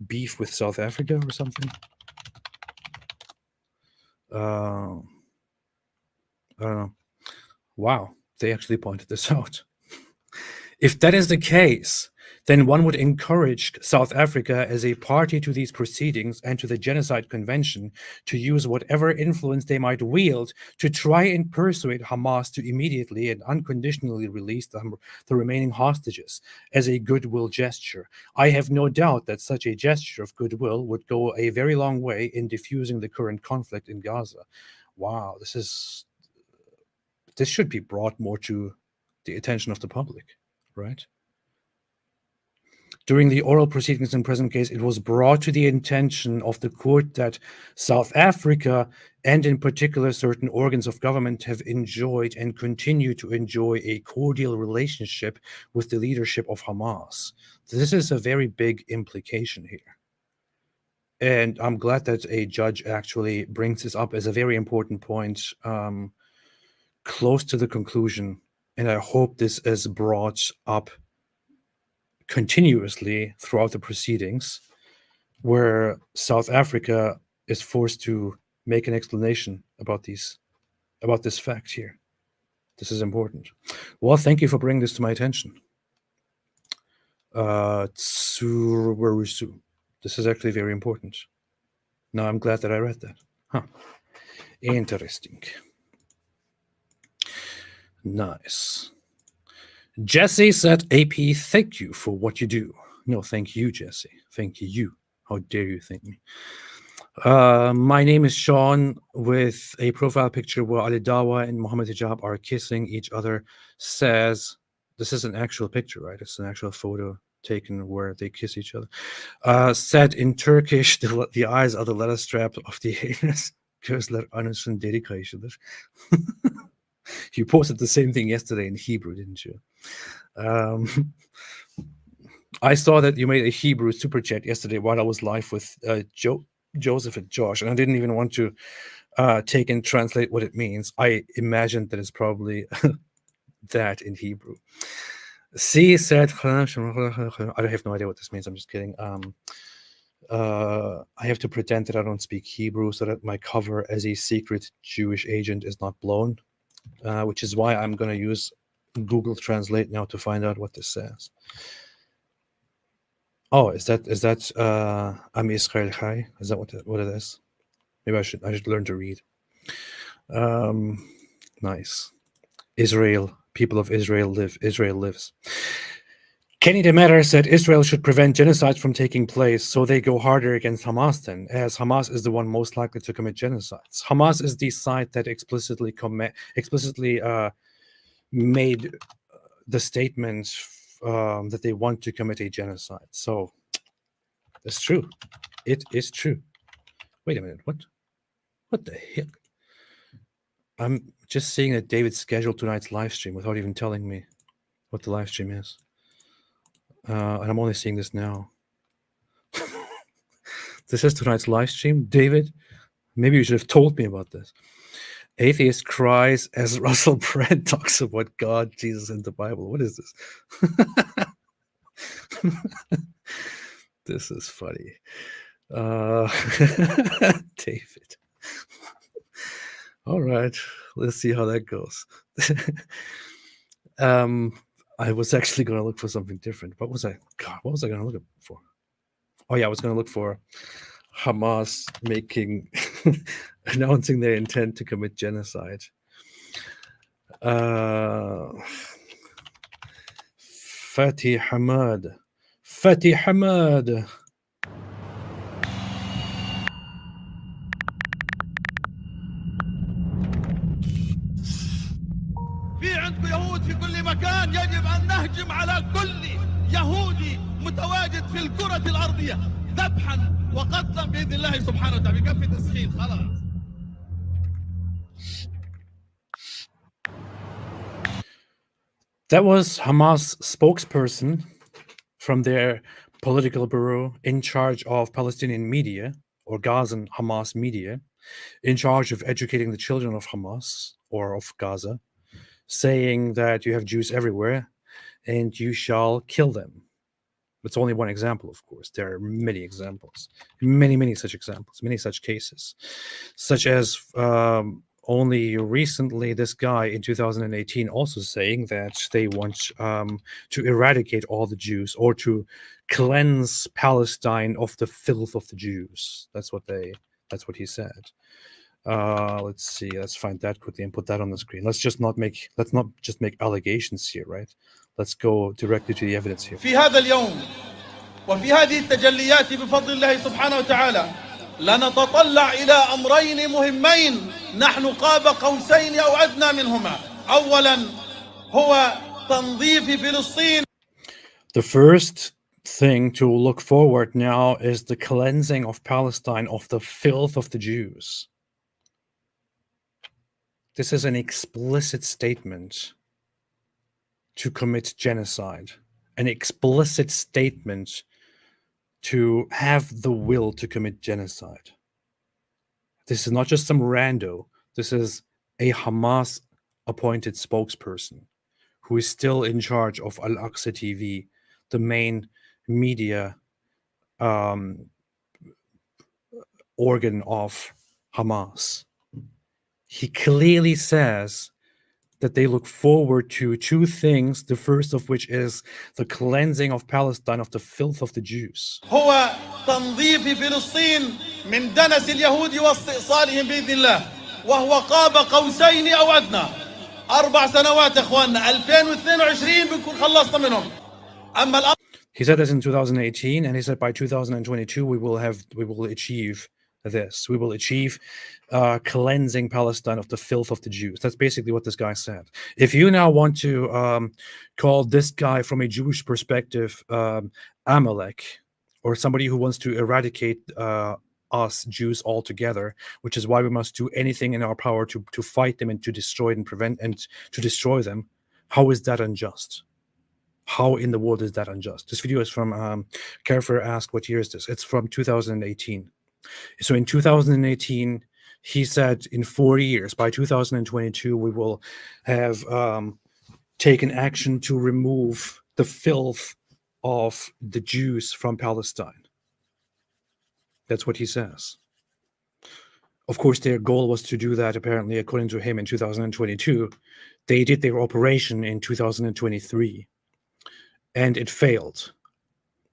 beef with South Africa or something? I don't know. Wow, they actually pointed this out. If that is the case, then one would encourage South Africa as a party to these proceedings and to the Genocide Convention to use whatever influence they might wield to try and persuade Hamas to immediately and unconditionally release the remaining hostages as a goodwill gesture. I have no doubt that such a gesture of goodwill would go a very long way in diffusing the current conflict in Gaza. Wow, this should be brought more to the attention of the public. Right? During the oral proceedings in present case, it was brought to the attention of the court that South Africa, and in particular certain organs of government, have enjoyed and continue to enjoy a cordial relationship with the leadership of Hamas. This is a very big implication here. And I'm glad that a judge actually brings this up as a very important point, close to the conclusion. And I hope this is brought up continuously throughout the proceedings, where South Africa is forced to make an explanation about this fact here. This is important. Well, thank you for bringing this to my attention. Tsuruwerusu. This is actually very important. Now I'm glad that I read that. Huh. Interesting. Nice. Jesse said, AP, thank you for what you do. No, thank you, Jesse. Thank you. How dare you thank me? My name is Sean, with a profile picture where Ali Dawa and Muhammad Hijab are kissing each other. Says, this is an actual picture, right? It's an actual photo taken where they kiss each other. Said in Turkish, the eyes are the leather strap of the anus. Gözler anus'un delik ayışıdır. You posted the same thing yesterday in Hebrew, didn't you? I saw that you made a Hebrew super chat yesterday while I was live with Joseph and Josh, and I didn't even want to take and translate what it means. I imagined that it's probably that in Hebrew. C said, I have no idea what this means. I'm just kidding. I have to pretend that I don't speak Hebrew so that my cover as a secret Jewish agent is not blown, which is why I'm going to use Google Translate now to find out what this says. Oh, is that Am Israel Chai? Is that what it is? Maybe I should learn to read. Nice. Israel, people of Israel live. Israel lives. Kenny Demeter said Israel should prevent genocides from taking place, so they go harder against Hamas then, as Hamas is the one most likely to commit genocides. Hamas is the side that explicitly made the statement that they want to commit a genocide. So it's true. It is true. Wait a minute. What the heck? I'm just seeing that David scheduled tonight's live stream without even telling me what the live stream is. And I'm only seeing this now. This is tonight's live stream. David, maybe you should have told me about this. Atheist cries as Russell Brand talks about God, Jesus, and the Bible. What is this? This is funny. David. All right, let's see how that goes. I was actually going to look for something different. What was I going to look for? Oh yeah, I was going to look for Hamas announcing their intent to commit genocide. Fatih Hamad. في عندكم يهود في كل مكان، يجب أن نهجم على كل يهودي متواجد في الكرة الأرضية ذبحا وقتلا بإذن الله سبحانه وتعالى. بكفي تسخين خلاص. That was Hamas spokesperson from their political bureau in charge of Palestinian media, or Gazan Hamas media, in charge of educating the children of Hamas or of Gaza, saying that you have Jews everywhere and you shall kill them. It's only one example, of course. There are many examples, many such examples, many such cases, such as only recently this guy in 2018 also saying that they want to eradicate all the Jews or to cleanse Palestine of the filth of the Jews. That's what he said. Let's see. Let's find that quickly and put that on the screen. Let's not just make allegations here, right? Let's go directly to the evidence here. في هذا اليوم وفي هذه التجليات بفضل الله سبحانه وتعالى لنتطلع إلى أمرين مهمين نحن قاب قوسين أو أدنى منهما. أولا هو تنظيف فلسطين. The first thing to look forward now is the cleansing of Palestine of the filth of the Jews. This is an explicit statement to commit genocide, an explicit statement to have the will to commit genocide. This is not just some rando. This is a Hamas appointed spokesperson who is still in charge of Al-Aqsa TV, the main media organ of Hamas. He clearly says that they look forward to two things, the first of which is the cleansing of Palestine of the filth of the Jews. هو تنظيف فلسطين من دنس اليهود واستئصالهم بإذن الله، وهو قاب قوسين أو أدنى. 4 سنوات يا اخواننا، 2022 بنكون خلصنا منهم. اما الامر He said this in 2018, and he said by 2022 we will achieve this. We will achieve cleansing Palestine of the filth of the Jews. That's basically what this guy said. If you now want to call this guy from a Jewish perspective Amalek, or somebody who wants to eradicate us Jews altogether, which is why we must do anything in our power to fight them and to destroy and prevent and to destroy them, how is that unjust? How in the world is that unjust? This video is from Carfer Ask, what year is this? It's from 2018. So in 2018, he said in 4 years, by 2022, we will have taken action to remove the filth of the Jews from Palestine. That's what he says. Of course, their goal was to do that, apparently, according to him, in 2022. They did their operation in 2023. And it failed.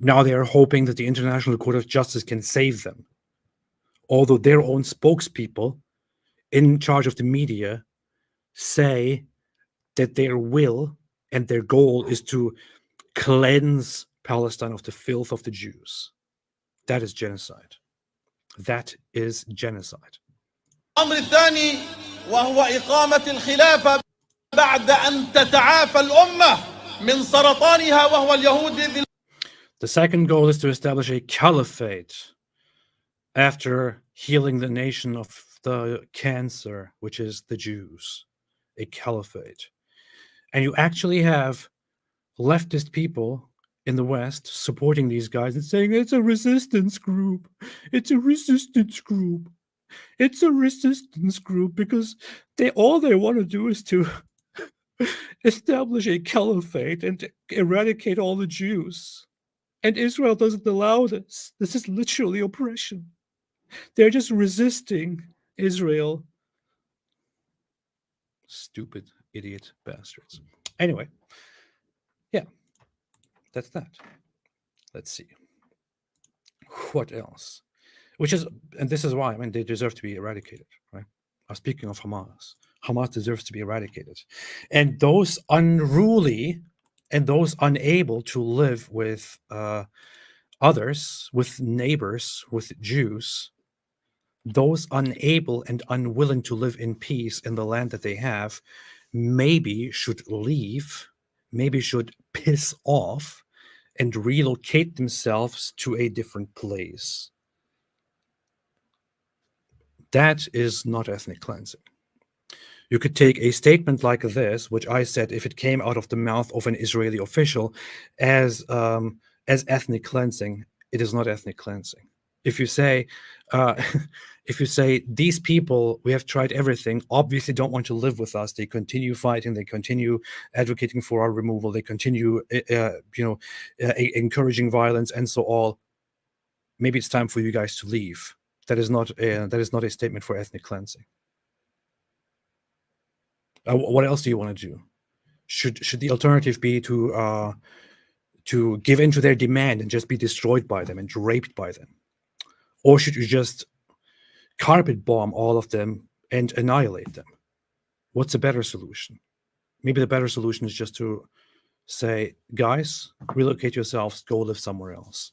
Now they are hoping that the International Court of Justice can save them. Although their own spokespeople in charge of the media say that their will and their goal is to cleanse Palestine of the filth of the Jews. That is genocide. That is genocide. الامر الثاني وهو اقامة الخلافة بعد ان تتعافى الامة من سرطانها وهو اليهود بإذن. The second goal is to establish a caliphate after healing the nation of the cancer, which is the Jews. A caliphate. And you actually have leftist people in the West supporting these guys and saying it's a resistance group. It's a resistance group. It's a resistance group because all they want to do is to establish a caliphate and eradicate all the Jews. And Israel doesn't allow this. This is literally oppression. They're just resisting Israel. Stupid, idiot bastards. Anyway, yeah, that's that. Let's see. What else? And this is why, I mean, they deserve to be eradicated, right? Speaking of Hamas, Hamas deserves to be eradicated. And those unruly and those unable to live with others, with neighbors, with Jews, those unable and unwilling to live in peace in the land that they have, maybe should leave, maybe should piss off and relocate themselves to a different place. That is not ethnic cleansing. You could take a statement like this, which I said, if it came out of the mouth of an Israeli official, as ethnic cleansing, it is not ethnic cleansing. If you say, these people, we have tried everything, obviously don't want to live with us. They continue fighting. They continue advocating for our removal. They continue, encouraging violence and so on. Maybe it's time for you guys to leave. That is not a statement for ethnic cleansing. What else do you want to do? Should the alternative be to give in to their demand and just be destroyed by them and raped by them? Or should you just carpet bomb all of them and annihilate them? What's a better solution? Maybe the better solution is just to say, guys, relocate yourselves, go live somewhere else.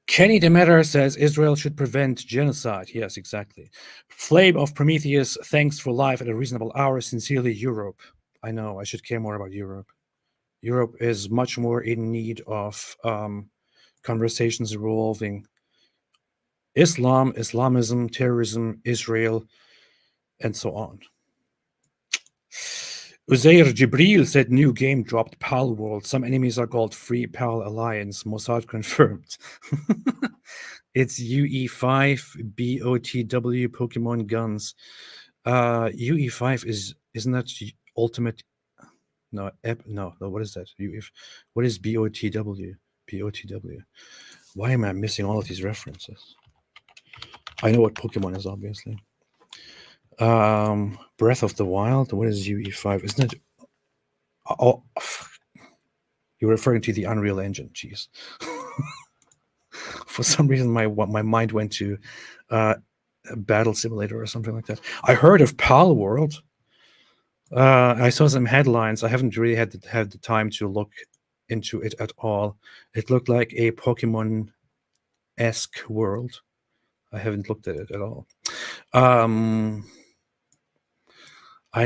Kenny Demeter says Israel should prevent genocide. Yes, exactly. Flame of Prometheus, thanks for life at a reasonable hour. Sincerely, Europe. I know, I should care more about Europe. Europe is much more in need of conversations involving Islam, Islamism, terrorism, Israel, and so on. Uzair Jibril said new game dropped, Pal World. Some enemies are called Free Pal Alliance. Mossad confirmed. It's UE5 BOTW Pokemon Guns. UE5 isn't that ultimate? No, what is that? What is BOTW? BOTW. Why am I missing all of these references? I know what Pokemon is, obviously. Breath of the Wild. What is UE5? Isn't it? Oh, you're referring to the Unreal Engine. Jeez. For some reason, my mind went to a Battle Simulator or something like that. I heard of Pal World. I saw some headlines. I haven't really had the time to look into it at all. It looked like a Pokemon-esque world. I haven't looked at it at all. I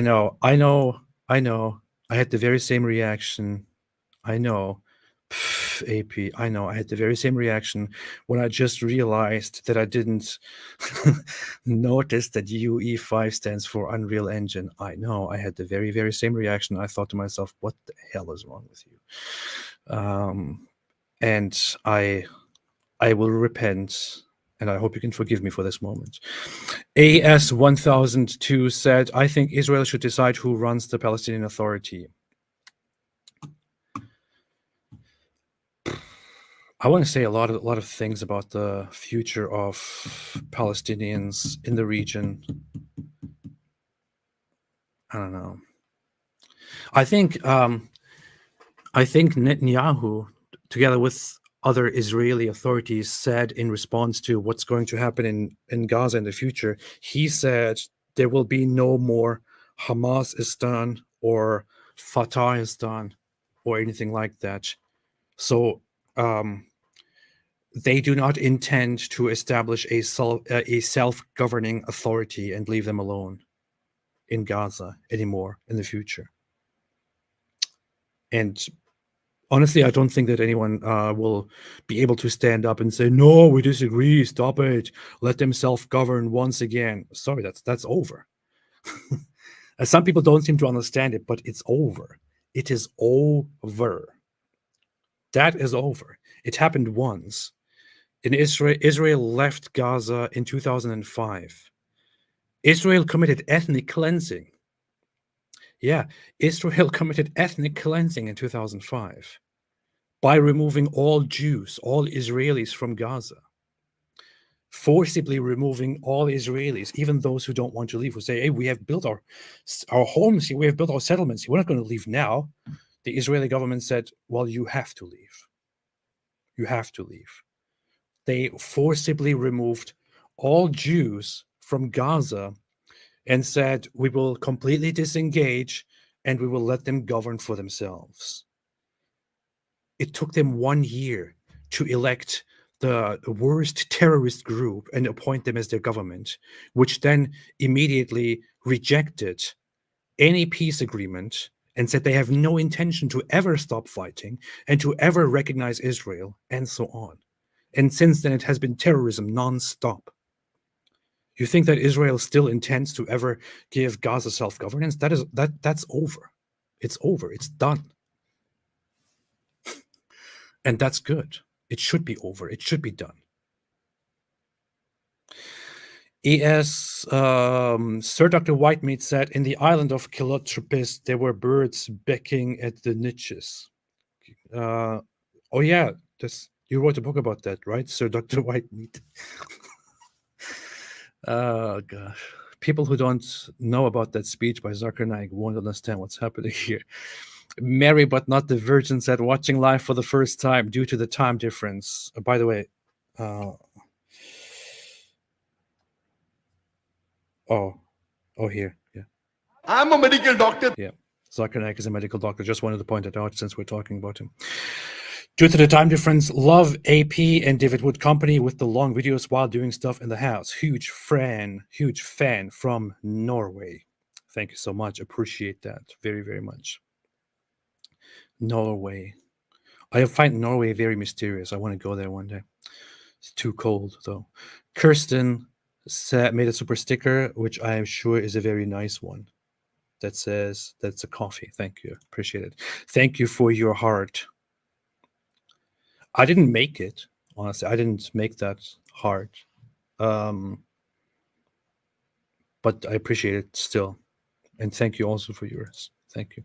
know. I had the very same reaction. I know. AP. I know. I had the very same reaction when I just realized that I didn't notice that UE5 stands for Unreal Engine. I know. I had the very, very same reaction. I thought to myself, what the hell is wrong with you? And I will repent, and I hope you can forgive me for this moment. AS1002 said, I think Israel should decide who runs the Palestinian Authority. I want to say a lot of things about the future of Palestinians in the region. I don't know. I think Netanyahu, together with other Israeli authorities, said in response to what's going to happen in Gaza in the future, he said there will be no more Hamasistan or Fatahistan or anything like that. So they do not intend to establish a self-governing authority and leave them alone in Gaza anymore in the future. And honestly, I don't think that anyone will be able to stand up and say, no, we disagree, stop it, let them self-govern once again. Sorry, that's over. Some people don't seem to understand it, but it's over. It is over. That is over. It happened once. In Israel left Gaza in 2005. Israel committed ethnic cleansing. Yeah, Israel committed ethnic cleansing in 2005 by removing all Jews, all Israelis from Gaza, forcibly removing all Israelis, even those who don't want to leave, who say, hey, we have built our homes here, we have built our settlements here, we're not going to leave now. The Israeli government said, well, you have to leave. You have to leave. They forcibly removed all Jews from Gaza and said, we will completely disengage and we will let them govern for themselves. It took them 1 year to elect the worst terrorist group and appoint them as their government, which then immediately rejected any peace agreement and said they have no intention to ever stop fighting and to ever recognize Israel, and so on. And since then, it has been terrorism nonstop. You think that Israel still intends to ever give Gaza self-governance? That's over. It's over. It's done. And that's good. It should be over. It should be done. Sir Dr. Whitemeat said, in the island of Kilotropis, there were birds becking at the niches. Oh yeah, you wrote a book about that, right, Sir Dr. Whitemeat? Oh gosh. People who don't know about that speech by Zakir Naik won't understand what's happening here. Mary, but not the Virgin, said, watching live for the first time due to the time difference. By the way, here, yeah. I'm a medical doctor. Yeah, Zakir Naik is a medical doctor. Just wanted to point it out since we're talking about him. Due to the time difference, love AP and David Wood Company with the long videos while doing stuff in the house. Huge fan from Norway. Thank you so much. Appreciate that very, very much. Norway. I find Norway very mysterious. I want to go there one day. It's too cold, though. Kirsten made a super sticker, which I am sure is a very nice one. That says, that's a coffee. Thank you. Appreciate it. Thank you for your heart. I didn't make it, honestly. I didn't make that heart. But I appreciate it still. And thank you also for yours. Thank you.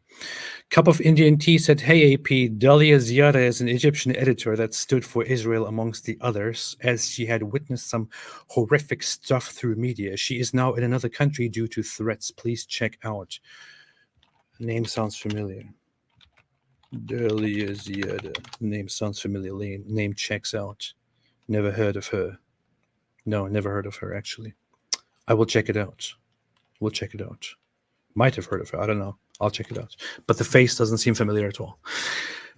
Cup of Indian Tea said, "Hey AP, Dalia Ziada is an Egyptian editor that stood for Israel amongst the others, as she had witnessed some horrific stuff through media. She is now in another country due to threats. Please check out." Name sounds familiar. Dalia Ziada. Name sounds familiar. Name checks out. Never heard of her. No, never heard of her, actually. I will check it out. We'll check it out. Might have heard of her. I don't know. I'll check it out. But the face doesn't seem familiar at all.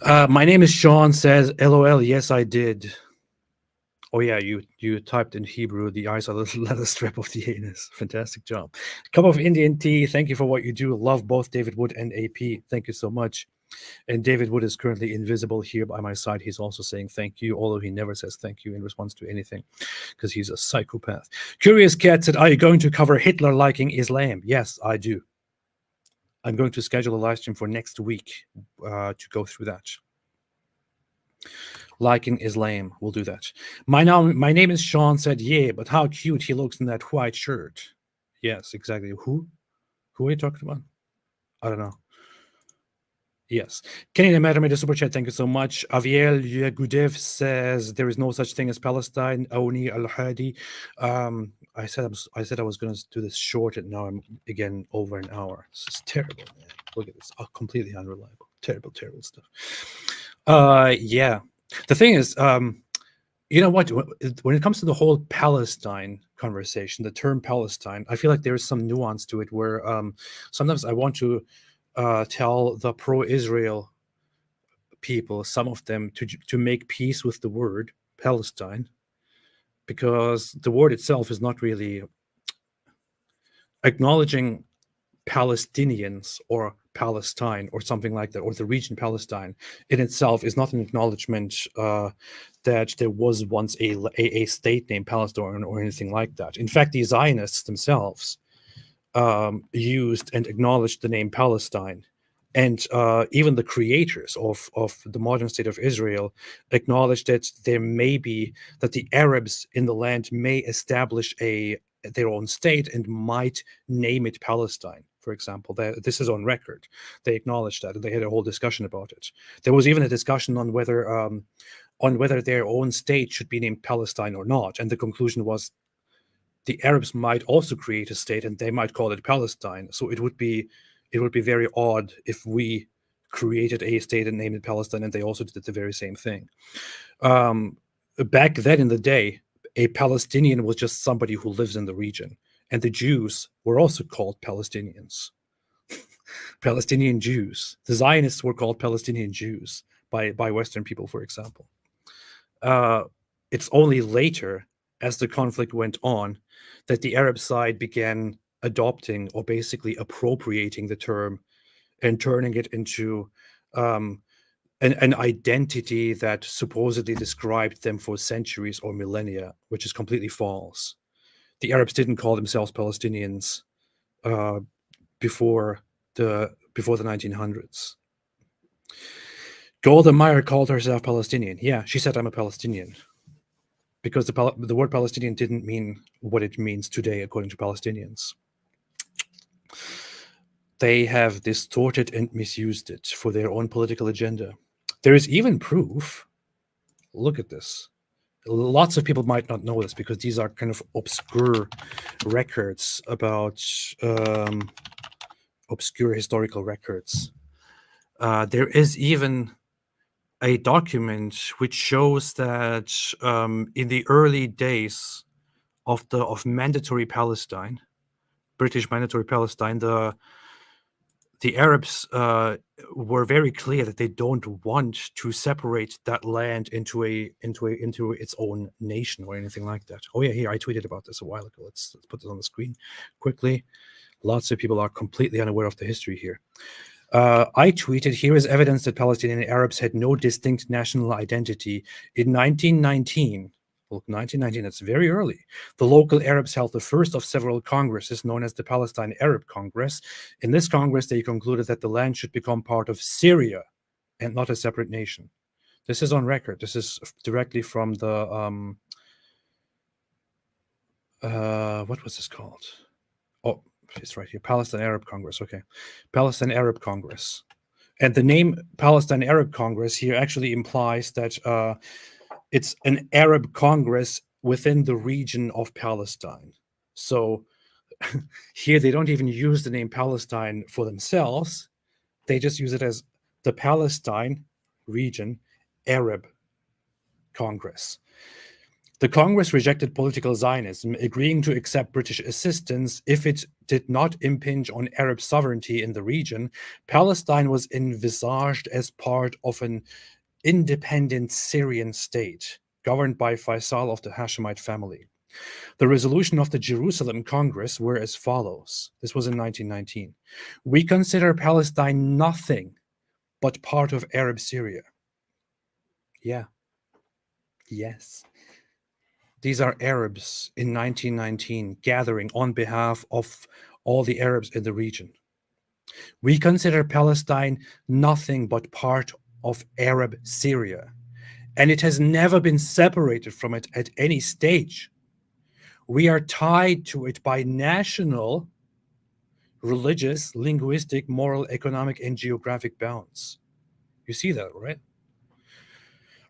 My name is Sean says, LOL, yes, I did. Oh, yeah, you typed in Hebrew, the eyes are the leather strap of the anus. Fantastic job. Cup of Indian Tea, thank you for what you do. Love both David Wood and AP. Thank you so much. And David Wood is currently invisible here by my side. He's also saying thank you, although he never says thank you in response to anything because he's a psychopath. Curious Cat said, are you going to cover Hitler liking Islam? Yes, I do. I'm going to schedule a live stream for next week to go through that. Liking Islam, we'll do that. My name is Sean said, yeah, but how cute he looks in that white shirt. Yes, exactly. Who are you talking about? I don't know. Yes. Kenny Madam made a super chat. Thank you so much. Aviel Yagudev says there is no such thing as Palestine. Oni Al Hadi. I said I was going to do this short, and now I'm again over an hour. This is terrible, man. Look at this. Oh, completely unreliable. Terrible stuff. Yeah. The thing is, you know what? When it comes to the whole Palestine conversation, the term Palestine, I feel like there is some nuance to it where sometimes I want to tell the pro-Israel people, some of them, to make peace with the word Palestine, because the word itself is not really acknowledging Palestinians or Palestine or something like that, or the region Palestine in itself is not an acknowledgement that there was once a state named Palestine or anything like that. In fact, the Zionists themselves used and acknowledged the name Palestine. And even the creators of the modern state of Israel acknowledged that there may be, that the Arabs in the land may establish their own state and might name it Palestine, for example. This is on record. They acknowledged that, and they had a whole discussion about it. There was even a discussion on whether their own state should be named Palestine or not, and the conclusion was the Arabs might also create a state and they might call it Palestine. So it would be very odd if we created a state and named it Palestine and they also did the very same thing. Back then in the day, a Palestinian was just somebody who lives in the region, and the Jews were also called Palestinians. Palestinian Jews. The Zionists were called Palestinian Jews by Western people, for example. It's only later, as the conflict went on, that the Arab side began adopting or basically appropriating the term and turning it into an identity that supposedly described them for centuries or millennia, which is completely false. The Arabs didn't call themselves Palestinians before the 1900s. Golda Meir called herself Palestinian. Yeah, she said, I'm a Palestinian. Because the word Palestinian didn't mean what it means today, according to Palestinians. They have distorted and misused it for their own political agenda. There is even proof. Look at this. Lots of people might not know this because these are kind of obscure records about obscure historical records. There is even a document which shows that in the early days of mandatory Palestine, British mandatory Palestine, the Arabs were very clear that they don't want to separate that land into its own nation or anything like that. Oh yeah, here I tweeted about this a while ago. Let's put this on the screen quickly. Lots of people are completely unaware of the history here. I tweeted, here is evidence that Palestinian Arabs had no distinct national identity. In 1919, look, 1919, that's very early, the local Arabs held the first of several congresses known as the Palestine Arab Congress. In this Congress, they concluded that the land should become part of Syria and not a separate nation. This is on record. This is directly from the, what was this called? Oh, It's right here. Palestine Arab Congress. Okay. Palestine Arab Congress. And the name Palestine Arab Congress here actually implies that it's an Arab Congress within the region of Palestine. So here they don't even use the name Palestine for themselves. They just use it as the Palestine region Arab Congress. The Congress rejected political Zionism, agreeing to accept British assistance if it did not impinge on Arab sovereignty in the region. Palestine was envisaged as part of an independent Syrian state, governed by Faisal of the Hashemite family. The resolution of the Jerusalem Congress were as follows. This was in 1919. We consider Palestine nothing but part of Arab Syria. Yeah. Yes. These are Arabs in 1919 gathering on behalf of all the Arabs in the region. We consider Palestine nothing but part of Arab Syria, and it has never been separated from it at any stage. We are tied to it by national, religious, linguistic, moral, economic, and geographic bounds. You see that, right?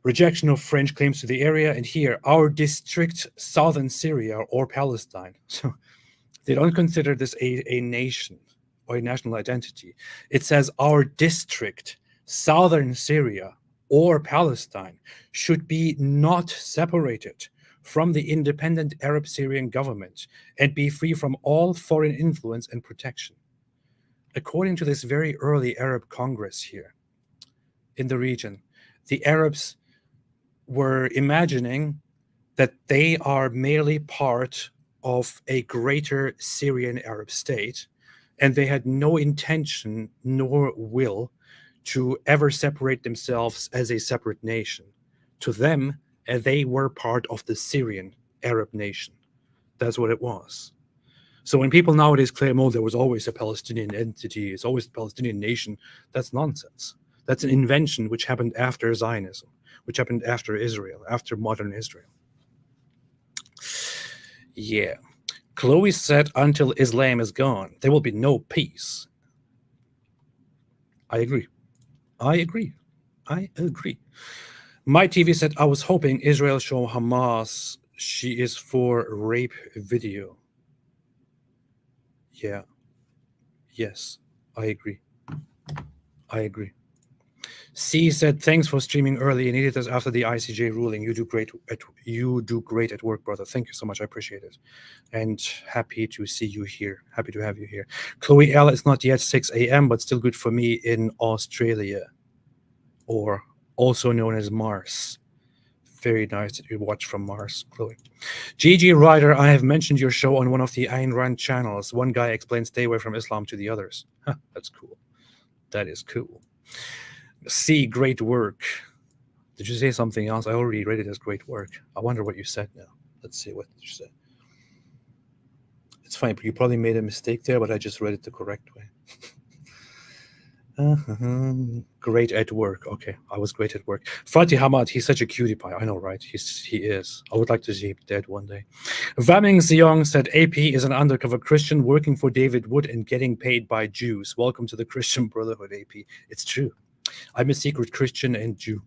Rejection of French claims to the area, and here, our district, southern Syria or Palestine. So they don't consider this a nation or a national identity. It says our district, southern Syria or Palestine, should be not separated from the independent Arab Syrian government and be free from all foreign influence and protection. According to this very early Arab Congress here in the region, the Arabs were imagining that they are merely part of a greater Syrian Arab state, and they had no intention nor will to ever separate themselves as a separate nation. To them, they were part of the Syrian Arab nation. That's what it was. So when people nowadays claim, oh, there was always a Palestinian entity, it's always a Palestinian nation, that's nonsense. That's an invention which happened after Zionism, which happened after Israel, after modern Israel. Yeah. Chloe said, until Islam is gone, there will be no peace. I agree. I agree. I agree. My TV said, I was hoping Israel show Hamas she is for rape video. Yeah. Yes, I agree. I agree. C said, thanks for streaming early. I needed this after the ICJ ruling. You do great at work, brother. Thank you so much. I appreciate it. And happy to see you here. Happy to have you here. Chloe L, it's not yet 6 a.m., but still good for me in Australia, or also known as Mars. Very nice that you watch from Mars, Chloe. GG Ryder, I have mentioned your show on one of the Ayn Rand channels. One guy explains stay away from Islam to the others. Huh, that's cool. That is cool. C, great work. Did you say something else? I already read it as great work. I wonder what you said now. Let's see, what did you say? It's fine, but you probably made a mistake there, but I just read it the correct way. Great at work. Okay, I was great at work. Fatih Hamad, he's such a cutie pie. I know, right? He is. I would like to see him dead one day. Vaming Xiong said, AP is an undercover Christian working for David Wood and getting paid by Jews. Welcome to the Christian Brotherhood, AP. It's true. I'm a secret Christian and Jew,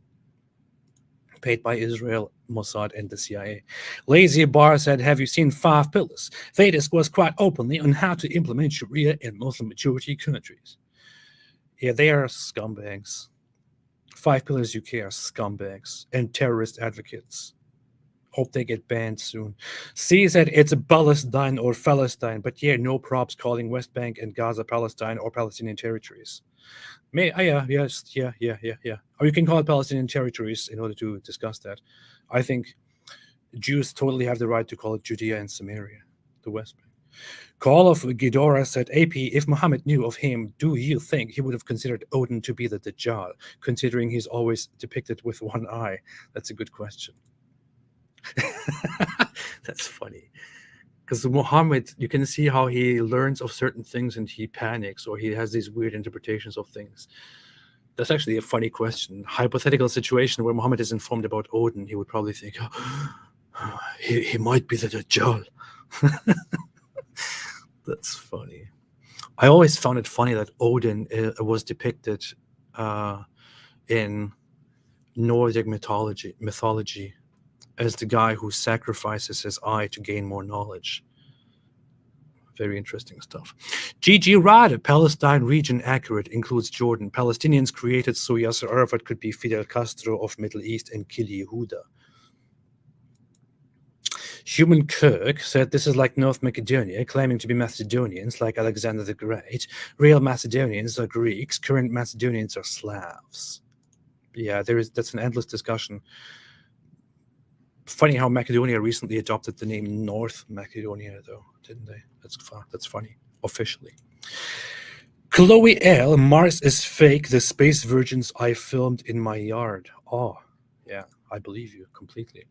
paid by Israel, Mossad, and the CIA. Lazy Bar said, have you seen 5 Pillars? They discuss quite openly on how to implement Sharia in Muslim-majority countries. Yeah, they are scumbags. 5 Pillars UK are scumbags and terrorist advocates. Hope they get banned soon. C said it's Palestine or Palestine, but yeah, no props calling West Bank and Gaza Palestine or Palestinian territories. Or you can call it Palestinian territories in order to discuss that. I think Jews totally have the right to call it Judea and Samaria, the West Bank. Call of Ghidorah said, AP, if Muhammad knew of him, do you think he would have considered Odin to be the Dajjal, considering he's always depicted with one eye? That's a good question. That's funny. Because Muhammad, you can see how he learns of certain things and he panics, or he has these weird interpretations of things. That's actually a funny question. Hypothetical situation where Muhammad is informed about Odin, he would probably think, he might be the Dajjal. That's funny. I always found it funny that Odin was depicted in Nordic mythology as the guy who sacrifices his eye to gain more knowledge. Very interesting stuff. Gigi Rada, Palestine region accurate, includes Jordan. Palestinians created so Yasser Arafat could be Fidel Castro of Middle East and kill Yehuda. Human Kirk said this is like North Macedonia, claiming to be Macedonians like Alexander the Great. Real Macedonians are Greeks, current Macedonians are Slavs. Yeah, that's an endless discussion. Funny how Macedonia recently adopted the name North Macedonia, though, didn't they? That's funny, officially. Chloe L. Mars is fake. The space virgins I filmed in my yard. Oh, yeah, I believe you completely.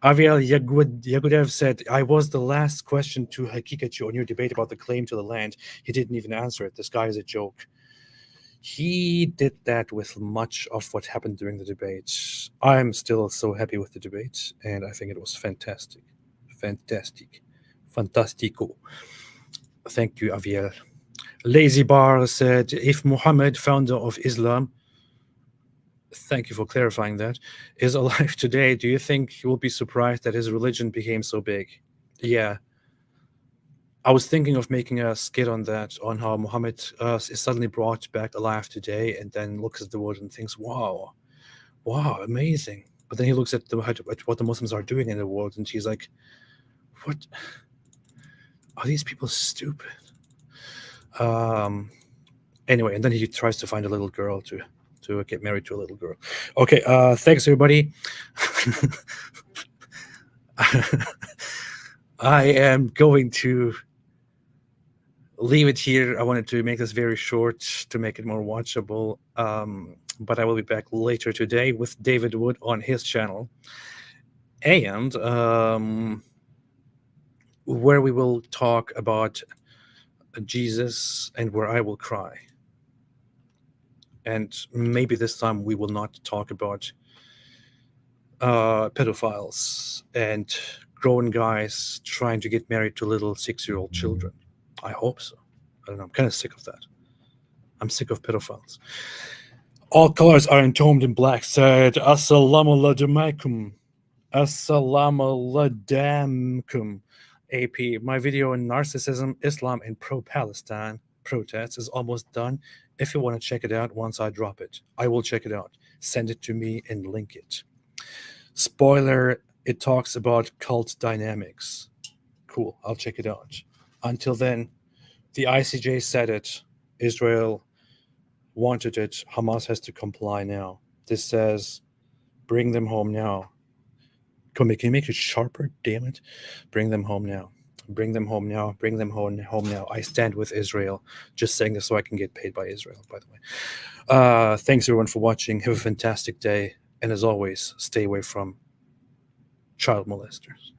Aviel Yagudev said, I was the last question to Hakikachi on your debate about the claim to the land. He didn't even answer it. This guy is a joke. He did that with much of what happened during the debate. I'm still so happy with the debate, and I think it was fantastic. Fantastico. Thank you, Aviel. Lazy Bar said, if Muhammad, founder of Islam, thank you for clarifying that, is alive today, do you think he will be surprised that his religion became so big? Yeah. I was thinking of making a skit on that, on how Muhammad is suddenly brought back alive today and then looks at the world and thinks, wow, amazing. But then he looks at what the Muslims are doing in the world and he's like, what? Are these people stupid? Anyway, and then he tries to find a little girl to get married to a little girl. Okay, thanks everybody. I am going to leave it here. I wanted to make this very short to make it more watchable, but I will be back later today with David Wood on his channel, and where we will talk about Jesus and where I will cry. And maybe this time we will not talk about pedophiles and grown guys trying to get married to little 6-year-old children. I hope so. I don't know. I'm kind of sick of that. I'm sick of pedophiles. All colors are entombed in black, said Assalamu alaikum. Assalamu alaikum. AP, my video on narcissism, Islam, and pro-Palestine protests is almost done. If you want to check it out once I drop it, I will check it out. Send it to me and link it. Spoiler, it talks about cult dynamics. Cool, I'll check it out. Until then, the ICJ said it. Israel wanted it. Hamas has to comply now. This says, bring them home now. Can you make it sharper? Damn it. Bring them home now. Bring them home now. Bring them home now. I stand with Israel. Just saying this so I can get paid by Israel, by the way. Thanks, everyone, for watching. Have a fantastic day. And as always, stay away from child molesters.